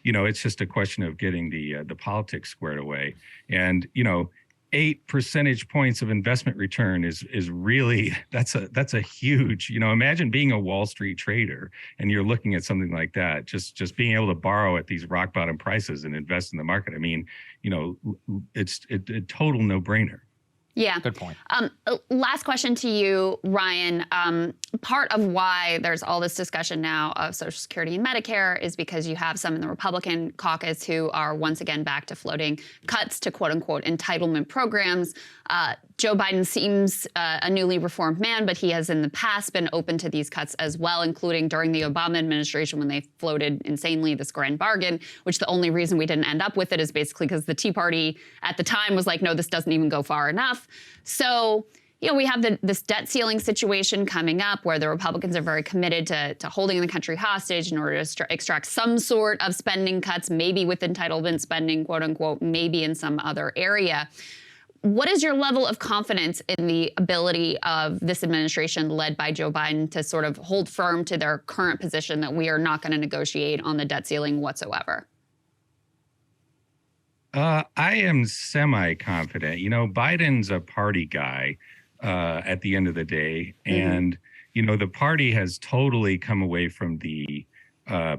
It's just a question of getting the politics squared away. And 8 percentage points of investment return is really that's a huge, imagine being a Wall Street trader and you're looking at something like that, just being able to borrow at these rock bottom prices and invest in the market. I mean, it's a total no brainer. Yeah. Good point. Last question to you, Ryan. Part of why there's all this discussion now of Social Security and Medicare is because you have some in the Republican caucus who are once again back to floating cuts to quote unquote entitlement programs. Joe Biden seems a newly reformed man, but he has in the past been open to these cuts as well, including during the Obama administration when they floated insanely this grand bargain, which the only reason we didn't end up with it is basically because the Tea Party at the time was like, no, this doesn't even go far enough. So, we have this debt ceiling situation coming up where the Republicans are very committed to holding the country hostage in order to extract some sort of spending cuts, maybe with entitlement spending, quote unquote, maybe in some other area. What is your level of confidence in the ability of this administration led by Joe Biden to sort of hold firm to their current position that we are not going to negotiate on the debt ceiling whatsoever? I am semi-confident. Biden's a party guy at the end of the day. And, the party has totally come away from the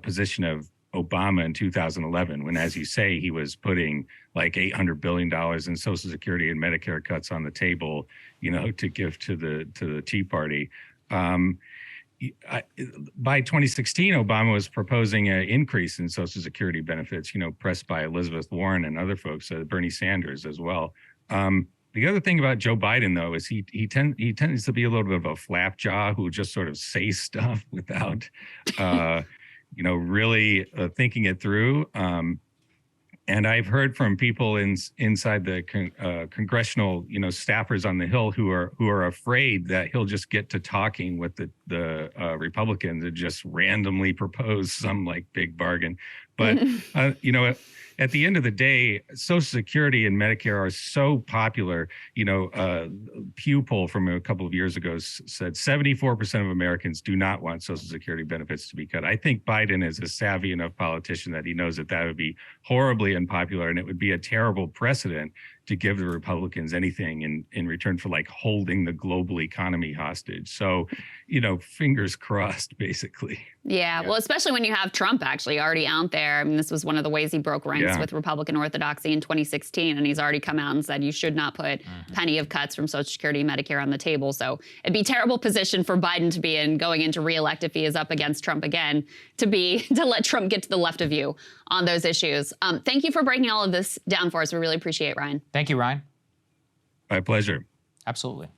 position of Obama in 2011, when, as you say, he was putting like $800 billion in Social Security and Medicare cuts on the table, to give to the Tea Party. By 2016, Obama was proposing an increase in Social Security benefits, pressed by Elizabeth Warren and other folks, Bernie Sanders as well. The other thing about Joe Biden, though, is he tends to be a little bit of a flapjaw who just sort of says stuff without, really thinking it through. And I've heard from people inside the congressional, staffers on the Hill who are afraid that he'll just get to talking with the Republicans and just randomly propose some like big bargain. But at the end of the day, Social Security and Medicare are so popular. Pew poll from a couple of years ago said 74% of Americans do not want Social Security benefits to be cut. I think Biden is a savvy enough politician that he knows that would be horribly unpopular, and it would be a terrible precedent to give the Republicans anything in return for like holding the global economy hostage. So, fingers crossed, basically. Yeah, well, especially when you have Trump actually already out there. I mean, this was one of the ways he broke ranks with Republican orthodoxy in 2016, and he's already come out and said you should not put penny of cuts from Social Security and Medicare on the table. So it'd be a terrible position for Biden to be in going into re-elect if he is up against Trump again, to let Trump get to the left of you on those issues. Thank you for breaking all of this down for us. We really appreciate it, Ryan. Thank you, Ryan. My pleasure. Absolutely.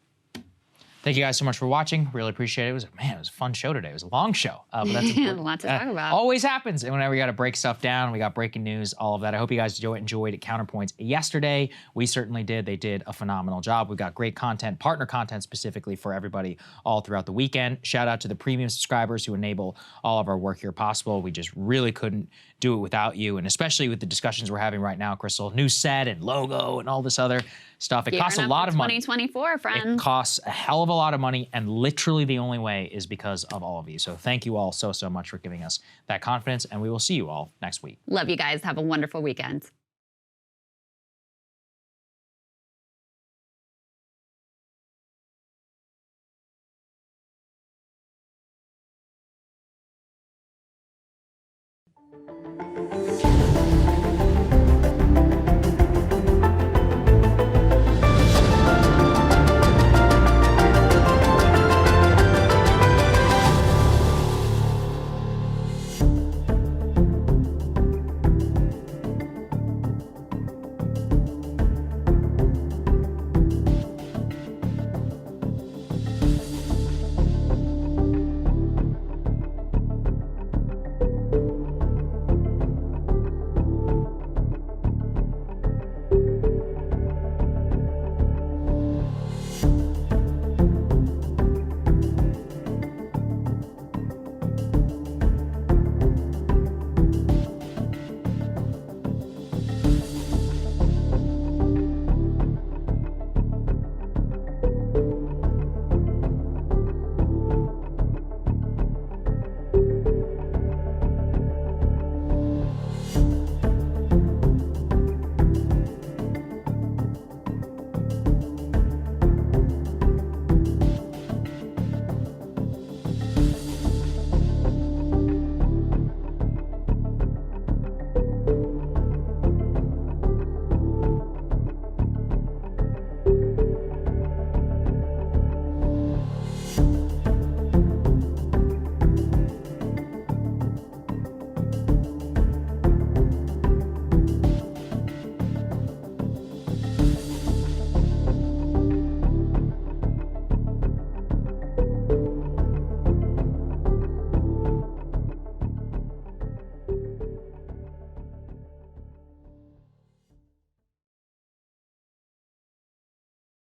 Thank you guys so much for watching. Really appreciate it. It was a fun show today. It was a long show. But that's a lot to talk about. Always happens. And whenever we got to break stuff down, we got breaking news, all of that. I hope you guys enjoyed Counterpoints yesterday. We certainly did. They did a phenomenal job. We've got great content, partner content specifically for everybody all throughout the weekend. Shout out to the premium subscribers who enable all of our work here possible. We just really couldn't do it without you. And especially with the discussions we're having right now, Krystal, new set and logo and all this other stuff. It costs a lot of money. 2024, friends. It costs a hell of a lot of money, and literally the only way is because of all of you. So thank you all so much for giving us that confidence, and we will see you all next week. Love you guys. Have a wonderful weekend.